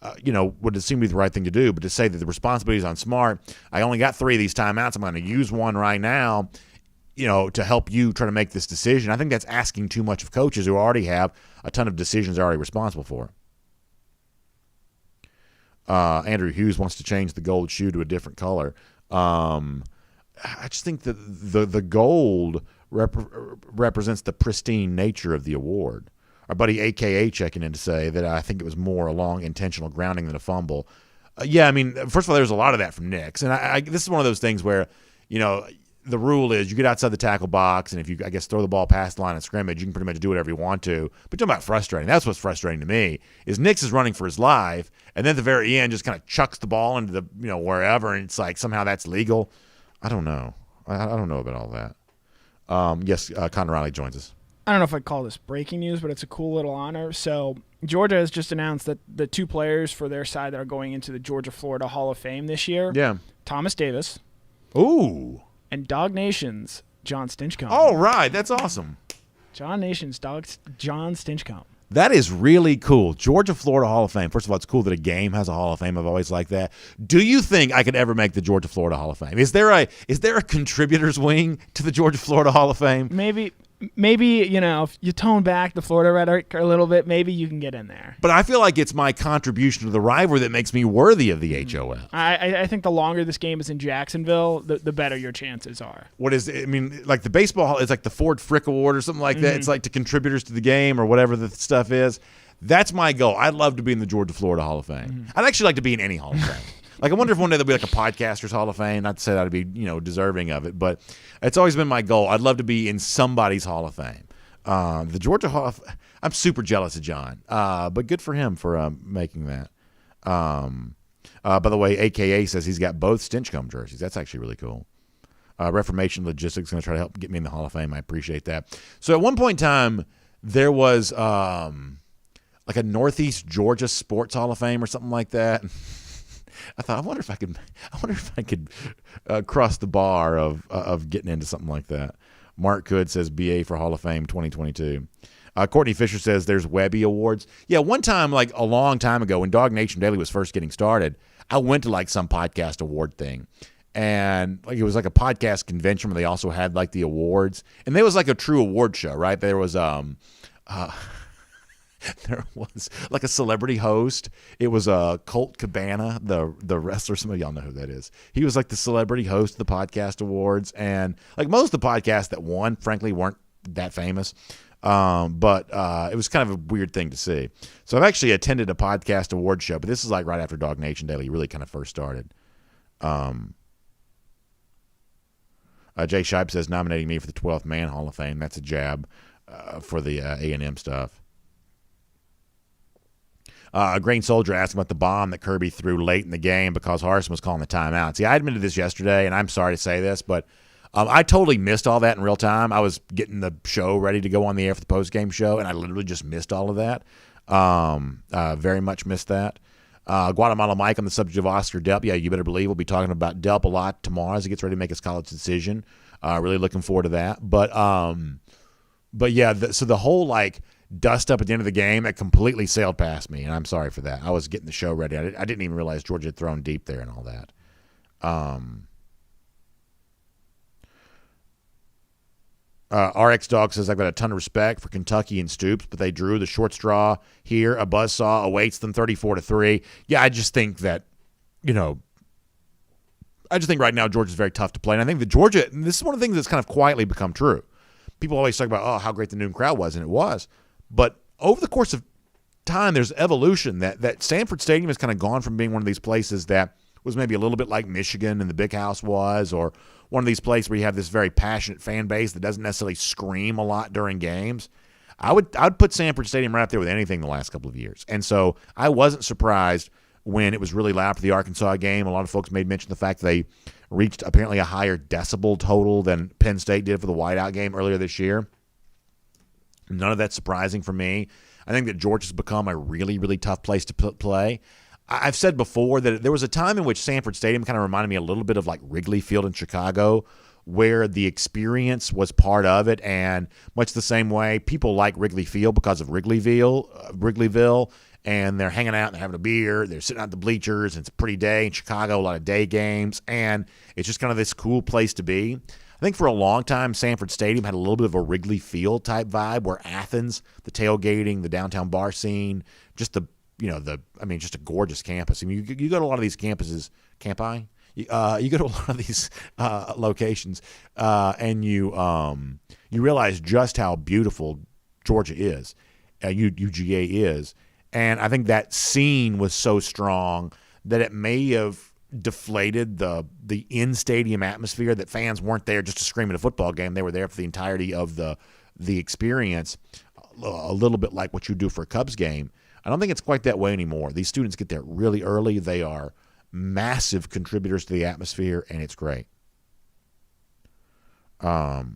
would seem to be the right thing to do. But to say that the responsibility is on Smart, I only got 3 of these timeouts, I'm going to use one right now, to help you try to make this decision. I think that's asking too much of coaches who already have a ton of decisions they're already responsible for. Andrew Hughes wants to change the gold shoe to a different color. I just think that the gold represents the pristine nature of the award. Our buddy AKA checking in to say that I think it was more along intentional grounding than a fumble. First of all, there's a lot of that from Nix. And this is one of those things where, the rule is you get outside the tackle box, and if you, throw the ball past the line of scrimmage, you can pretty much do whatever you want to. But talking about frustrating, that's what's frustrating to me, is Nix is running for his life, and then at the very end just kind of chucks the ball into the, wherever, and it's like somehow that's legal. I don't know. I don't know about all that. Yes, Conor Riley joins us. I don't know if I'd call this breaking news, but it's a cool little honor. So Georgia has just announced that the 2 players for their side that are going into the Georgia-Florida Hall of Fame this year, Thomas Davis. Ooh. And DawgNation's John Stinchcomb. Oh, right. That's awesome. John Stinchcomb. That is really cool. Georgia-Florida Hall of Fame. First of all, it's cool that a game has a Hall of Fame. I've always liked that. Do you think I could ever make the Georgia-Florida Hall of Fame? Is there a contributors wing to the Georgia-Florida Hall of Fame? Maybe, if you tone back the Florida rhetoric a little bit, maybe you can get in there. But I feel like it's my contribution to the rivalry that makes me worthy of the HOF. I think the longer this game is in Jacksonville, the better your chances are. What is it? Like the baseball, it's like the Ford Frick Award or something like that. It's like to contributors to the game or whatever the stuff is. That's my goal. I'd love to be in the Georgia-Florida Hall of Fame. I'd actually like to be in any Hall of Fame. Like, I wonder if one day there'll be like a Podcasters Hall of Fame. Not to say that I'd be, deserving of it, but it's always been my goal. I'd love to be in somebody's Hall of Fame. The Georgia Hall of I'm super jealous of John, but good for him for making that. By the way, AKA says he's got both Stinchcomb jerseys. That's actually really cool. Reformation Logistics is going to try to help get me in the Hall of Fame. I appreciate that. So at one point in time, there was like a Northeast Georgia Sports Hall of Fame or something like that. I thought, I wonder if I could cross the bar of getting into something like that. Mark Good says BA for Hall of Fame 2022. Courtney Fisher says there's Webby Awards. Yeah, one time, like a long time ago, when DawgNation Daily was first getting started, I went to like some podcast award thing. And like it was like a podcast convention where they also had like the awards. And there was like a true award show, right? There was there was like a celebrity host. It was Colt Cabana, the wrestler. Some of y'all know who that is. He was like the celebrity host of the podcast awards. And like most of the podcasts that won, frankly, weren't that famous. But it was kind of a weird thing to see. So I've actually attended a podcast award show, but this is like right after DawgNation Daily really kind of first started. Jay Shipe says nominating me for the 12th Man Hall of Fame. That's a jab for the A&M stuff. A Grain Soldier asked about the bomb that Kirby threw late in the game because Harsin was calling the timeout. See, I admitted this yesterday, and I'm sorry to say this, but I totally missed all that in real time. I was getting the show ready to go on the air for the post-game show, and I literally just missed all of that. Very much missed that. Guatemala Mike on the subject of Oscar Delp. Yeah, you better believe we'll be talking about Delp a lot tomorrow as he gets ready to make his college decision. Really looking forward to that. But yeah, so the whole like dust up at the end of the game, that completely sailed past me, and I'm sorry for that. I was getting the show ready. I didn't even realize Georgia had thrown deep there and all that. RX Dog says, I've got a ton of respect for Kentucky and Stoops, but they drew the short straw here. A buzzsaw awaits them 34-3. Yeah, I just think that, right now Georgia's very tough to play. And I think that Georgia, and this is one of the things that's kind of quietly become true. People always talk about, how great the noon crowd was, and it was. But over the course of time, there's evolution. That Sanford Stadium has kind of gone from being one of these places that was maybe a little bit like Michigan and the Big House was, or one of these places where you have this very passionate fan base that doesn't necessarily scream a lot during games. I'd put Sanford Stadium right up there with anything the last couple of years. And so I wasn't surprised when it was really loud for the Arkansas game. A lot of folks made mention of the fact that they reached apparently a higher decibel total than Penn State did for the whiteout game earlier this year. None of that's surprising for me. I think that Georgia's become a really, really tough place to play. I've said before that there was a time in which Sanford Stadium kind of reminded me a little bit of like Wrigley Field in Chicago, where the experience was part of it, and much the same way people like Wrigley Field because of Wrigleyville, and they're hanging out and they're having a beer, they're sitting out the bleachers, and it's a pretty day in Chicago, a lot of day games, and it's just kind of this cool place to be. I think for a long time, Sanford Stadium had a little bit of a Wrigley Field type vibe, where Athens, the tailgating, the downtown bar scene, just just a gorgeous campus. I mean, you go to a lot of these campuses, you go to a lot of these locations, and you realize just how beautiful Georgia is, UGA is, and I think that scene was so strong that it may have deflated the in-stadium atmosphere, that fans weren't there just to scream at a football game. They were there for the entirety of the experience, a little bit like what you do for a Cubs game. I don't think it's quite that way anymore. These students get there really early. They are massive contributors to the atmosphere, and it's great. BA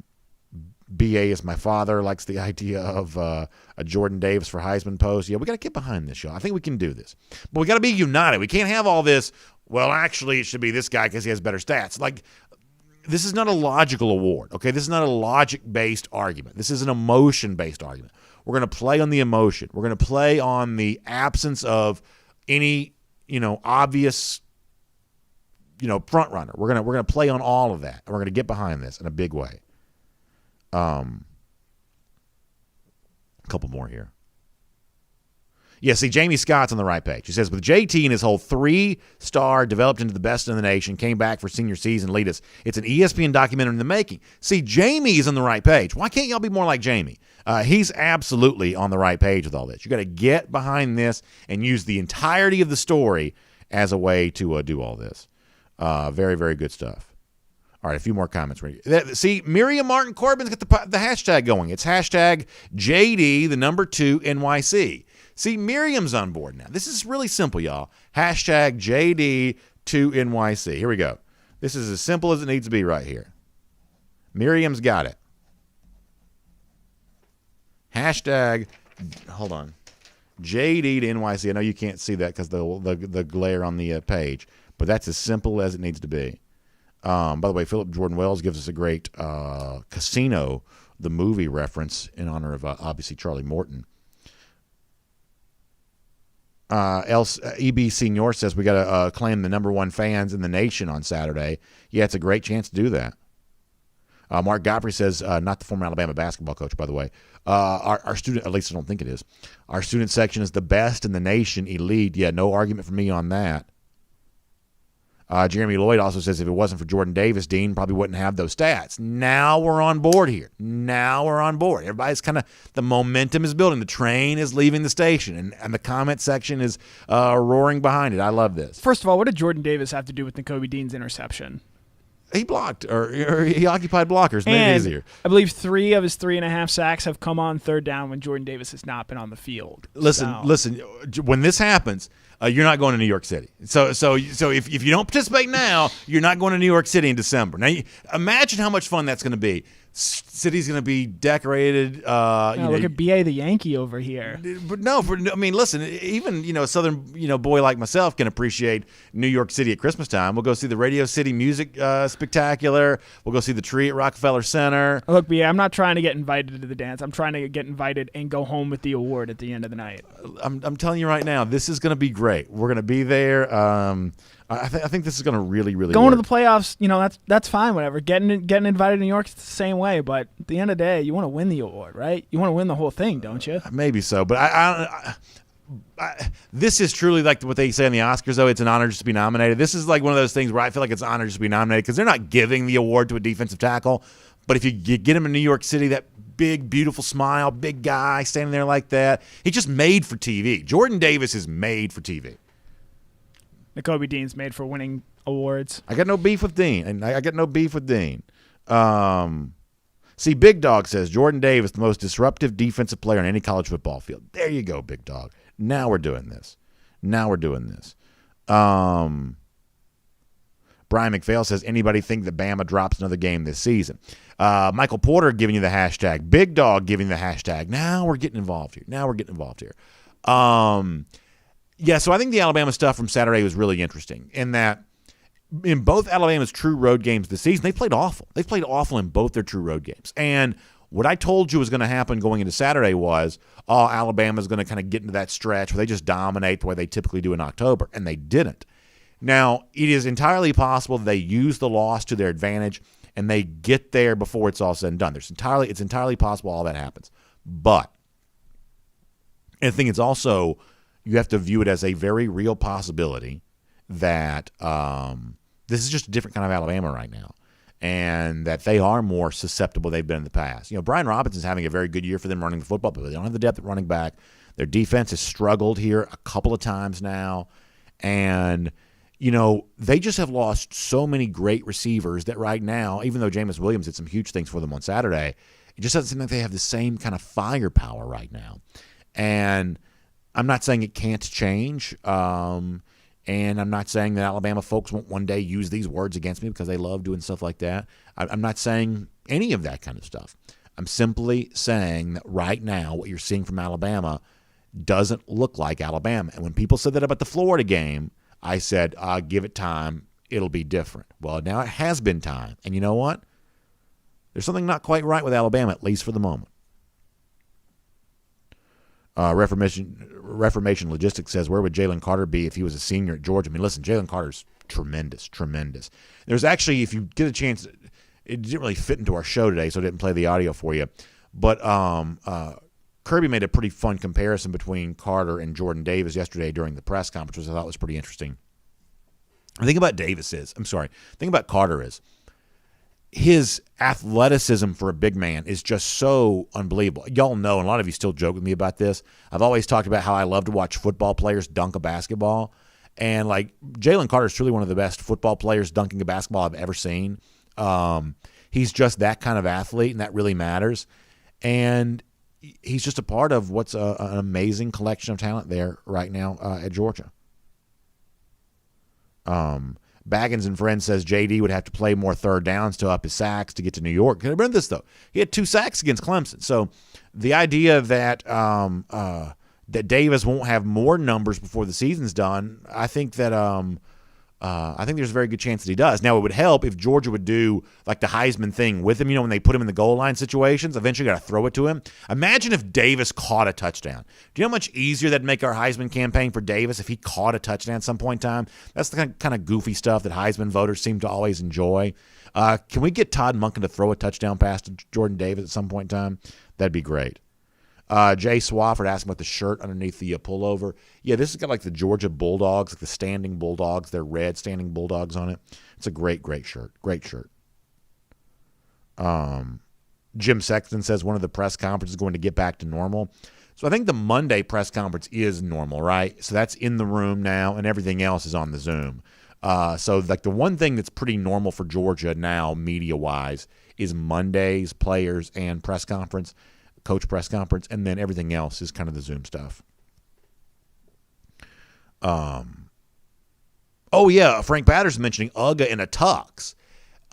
is my father, likes the idea of a Jordan Davis for Heisman post. Yeah, we got to get behind this, y'all. I think we can do this. But we got to be united. We can't have all this, well, actually, it should be this guy because he has better stats. Like, this is not a logical award, okay? This is not a logic-based argument. This is an emotion-based argument. We're going to play on the emotion. We're going to play on the absence of any, obvious, front runner. We're going to play on all of that, and we're going to get behind this in a big way. A couple more here. Yeah, see, Jamie Scott's on the right page. He says, with JT and his whole 3-star, developed into the best in the nation, came back for senior season, lead us. It's an ESPN documentary in the making. See, Jamie's on the right page. Why can't y'all be more like Jamie? He's absolutely on the right page with all this. You got to get behind this and use the entirety of the story as a way to do all this. Very, very good stuff. All right, a few more comments. See, Miriam Martin Corbin's got the hashtag going. It's hashtag JD, the number 2 NYC. See, Miriam's on board now. This is really simple, y'all. Hashtag JD2NYC. Here we go. This is as simple as it needs to be right here. Miriam's got it. Hashtag, hold on, JD to NYC. I know you can't see that because the glare on the page, but that's as simple as it needs to be. By the way, Philip Jordan Wells gives us a great casino the movie reference in honor of obviously Charlie Morton. EB Senior says we got to claim the number one fans in the nation on Saturday. Yeah, it's a great chance to do that. Mark Godfrey says, not the former Alabama basketball coach, by the way. Our student, at least I don't think it is. Our student section is the best in the nation, elite. Yeah, no argument for me on that. Jeremy Lloyd also says if it wasn't for Jordan Davis, Dean probably wouldn't have those stats. Now we're on board here. Everybody's kind of, the momentum is building. The train is leaving the station, and the comment section is roaring behind it. I love this. First of all, what did Jordan Davis have to do with Nakobe Dean's interception? He blocked, or he occupied blockers. Made it easier. I believe 3 of his 3.5 sacks have come on third down when Jordan Davis has not been on the field. Listen. When this happens, you're not going to New York City. So if you don't participate now, you're not going to New York City in December. Now, imagine how much fun that's going to be. City's going to be decorated. Look at B.A. the Yankee over here. But listen, even a Southern boy like myself can appreciate New York City at Christmas time. We'll go see the Radio City Music Spectacular. We'll go see the tree at Rockefeller Center. Look, B.A., I'm not trying to get invited to the dance. I'm trying to get invited and go home with the award at the end of the night. I'm telling you right now, this is going to be great. We're going to be there. I think this is going to really, really going work. to the playoffs. That's fine. Whatever. Getting invited to New York is the same way. But at the end of the day, you want to win the award, right? You want to win the whole thing, don't you? Maybe so, but I this is truly like what they say in the Oscars. Though it's an honor just to be nominated. This is like one of those things where I feel like it's an honor just to be nominated because they're not giving the award to a defensive tackle. But if you get him in New York City, that big, beautiful smile, big guy standing there like that, he's just made for TV. Jordan Davis is made for TV. Nakobe Dean's made for winning awards. I got no beef with Dean. See, Big Dog says Jordan Davis, the most disruptive defensive player on any college football field. There you go, Big Dog. Now we're doing this. Brian McPhail says, anybody think that Bama drops another game this season? Michael Porter giving you the hashtag. Big Dog giving the hashtag. Now we're getting involved here. Yeah, so I think the Alabama stuff from Saturday was really interesting in that in both Alabama's true road games this season, they played awful. They played awful in both their true road games. And what I told you was going to happen going into Saturday was, Alabama's going to kind of get into that stretch where they just dominate the way they typically do in October, and they didn't. Now, it is entirely possible that they use the loss to their advantage and they get there before it's all said and done. It's entirely possible all that happens. But I think it's also, you have to view it as a very real possibility that this is just a different kind of Alabama right now, and that they are more susceptible than they've been in the past. Brian Robinson's having a very good year for them running the football, but they don't have the depth at running back. Their defense has struggled here a couple of times now, and they just have lost so many great receivers that right now, even though Jameis Williams did some huge things for them on Saturday, it just doesn't seem like they have the same kind of firepower right now. And I'm not saying it can't change, and I'm not saying that Alabama folks won't one day use these words against me because they love doing stuff like that. I'm not saying any of that kind of stuff. I'm simply saying that right now what you're seeing from Alabama doesn't look like Alabama. And when people said that about the Florida game, I said, give it time. It'll be different. Well, now it has been time. And you know what? There's something not quite right with Alabama, at least for the moment. Reformation Logistics says, where would Jalen Carter be if he was a senior at Georgia? I mean, listen, Jalen Carter's tremendous. There's actually, if you get a chance, it didn't really fit into our show today, so I didn't play the audio for you. But Kirby made a pretty fun comparison between Carter and Jordan Davis yesterday during the press conference, which I thought was pretty interesting. The thing about Carter is, his athleticism for a big man is just so unbelievable. Y'all know, and a lot of you still joke with me about this, I've always talked about how I love to watch football players dunk a basketball. And Jalen Carter is truly one of the best football players dunking a basketball I've ever seen. He's just that kind of athlete, and that really matters. And he's just a part of what's an amazing collection of talent there right now at Georgia. Baggins and Friends says JD would have to play more third downs to up his sacks to get to New York. Remember this, though. He had 2 sacks against Clemson. So the idea that that Davis won't have more numbers before the season's done, I think that I think there's a very good chance that he does. Now, it would help if Georgia would do like the Heisman thing with him. When they put him in the goal line situations, eventually got to throw it to him. Imagine if Davis caught a touchdown. Do you know how much easier that'd make our Heisman campaign for Davis if he caught a touchdown at some point in time? That's the kind of goofy stuff that Heisman voters seem to always enjoy. Can we get Todd Monken to throw a touchdown pass to Jordan Davis at some point in time? That'd be great. Jay Swafford asking about the shirt underneath the pullover. Yeah, this has got like the Georgia Bulldogs, like the standing Bulldogs. They're red standing Bulldogs on it. It's a great shirt. Great shirt. Jim Sexton says one of the press conferences is going to get back to normal. So I think the Monday press conference is normal, right? So that's in the room now, and everything else is on the Zoom. So like the one thing that's pretty normal for Georgia now, media-wise, is Monday's players and press conference. Coach press conference, and then everything else is kind of the Zoom stuff. Oh, yeah, Frank Patterson mentioning UGA in a tux.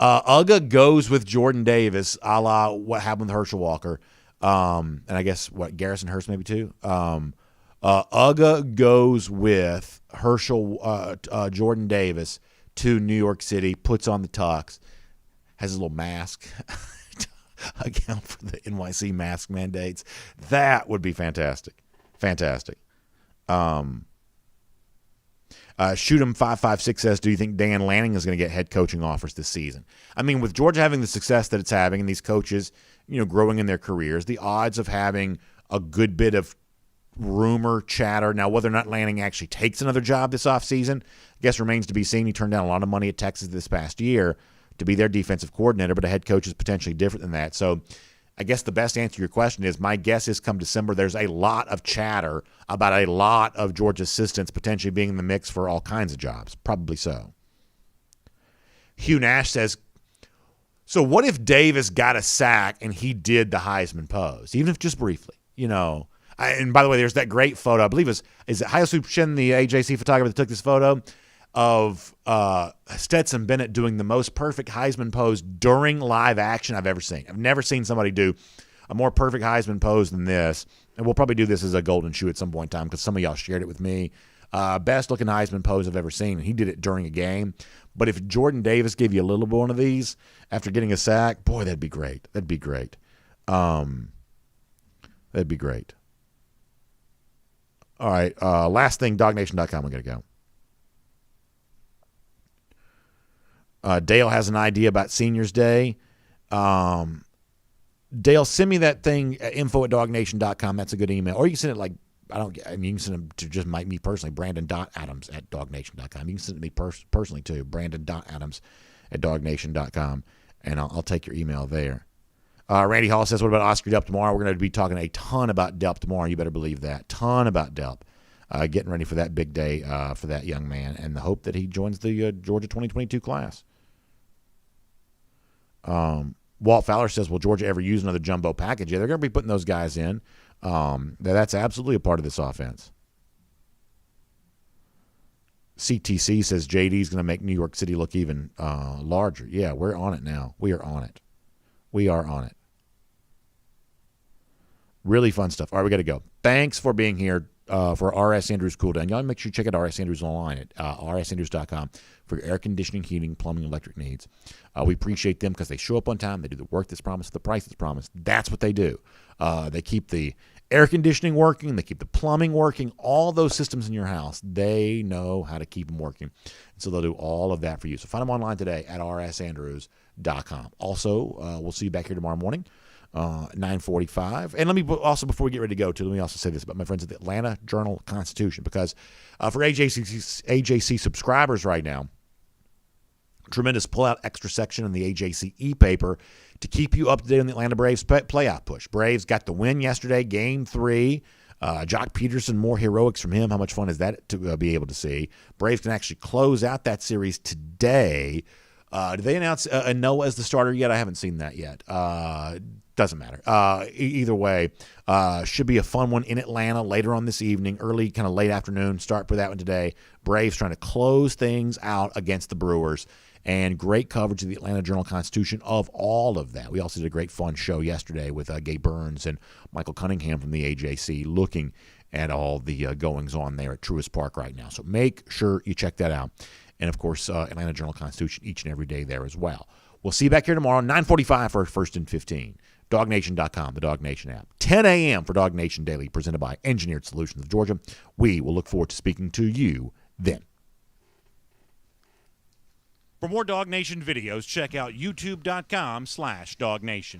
UGA goes with Jordan Davis, a la what happened with Herschel Walker. And I guess, Garrison Hurst maybe too? UGA goes with Jordan Davis to New York City, puts on the tux, has a little mask. Account for the NYC mask mandates. That would be fantastic. Fantastic. Shoot him 556 says, do you think Dan Lanning is going to get head coaching offers this season? I mean, with Georgia having the success that it's having and these coaches, growing in their careers, the odds of having a good bit of rumor chatter. Now, whether or not Lanning actually takes another job this offseason, I guess remains to be seen. He turned down a lot of money at Texas this past year to be their defensive coordinator, but a head coach is potentially different than that. So I guess the best answer to your question is my guess is come December, there's a lot of chatter about a lot of Georgia assistants potentially being in the mix for all kinds of jobs. Probably so. Hugh Nash says, so what if Davis got a sack and he did the Heisman pose, even if just briefly? And by the way, there's that great photo. I believe is it Hayasu Shin, the AJC photographer that took this photo of Stetson Bennett doing the most perfect Heisman pose during live action I've ever seen. I've never seen somebody do a more perfect Heisman pose than this. And we'll probably do this as a golden shoe at some point in time because some of y'all shared it with me. Best looking Heisman pose I've ever seen. And he did it during a game. But if Jordan Davis gave you a little one of these after getting a sack, boy, that'd be great. That'd be great. That'd be great. All right. Last thing, DawgNation.com. I'm going to go. Dale has an idea about Seniors Day. Dale, send me that thing, info@DawgNation.com. That's a good email. Or you can send it you can send it to just me personally, Brandon.Adams@DawgNation.com. You can send it to me personally too, Brandon.Adams@DawgNation.com, and I'll take your email there. Randy Hall says, what about Oscar Delp tomorrow? We're going to be talking a ton about Delp tomorrow. You better believe that. Ton about Delp. Getting ready for that big day for that young man, and the hope that he joins the Georgia 2022 class. Walt Fowler says, will Georgia ever use another jumbo package? Yeah, they're going to be putting those guys in. That's absolutely a part of this offense. CTC says JD is going to make New York City look even larger. Yeah, we're on it now. We are on it. Really fun stuff. All right, we got to go. Thanks for being here for R.S. Andrews Cool Down. Y'all make sure you check out R.S. Andrews online at rsandrews.com for your air conditioning, heating, plumbing, electric needs. We appreciate them because they show up on time. They do the work that's promised, the price that's promised. That's what they do. They keep the air conditioning working. They keep the plumbing working. All those systems in your house, they know how to keep them working. And so they'll do all of that for you. So find them online today at rsandrews.com. Also, we'll see you back here tomorrow morning. 9:45. And let me also, before we get ready to go, let me also say this about my friends at the Atlanta Journal-Constitution, because for AJC subscribers right now, tremendous pull-out extra section in the AJC e-paper to keep you up to date on the Atlanta Braves playoff push. Braves got the win yesterday, Game 3. Jock Peterson, more heroics from him. How much fun is that to be able to see? Braves can actually close out that series today. Did they announce Noah as the starter yet? I haven't seen that yet. Doesn't matter. Either way, should be a fun one in Atlanta later on this evening, early, kind of late afternoon. Start for that one today. Braves trying to close things out against the Brewers. And great coverage of the Atlanta Journal-Constitution of all of that. We also did a great fun show yesterday with Gabe Burns and Michael Cunningham from the AJC looking at all the goings-on there at Truist Park right now. So make sure you check that out. and, of course, Atlanta Journal-Constitution each and every day there as well. We'll see you back here tomorrow, 9:45 for First and 15. DawgNation.com, the DawgNation app. 10 a.m. for DawgNation Daily, presented by Engineered Solutions of Georgia. We will look forward to speaking to you then. For more DawgNation videos, check out youtube.com/DawgNation.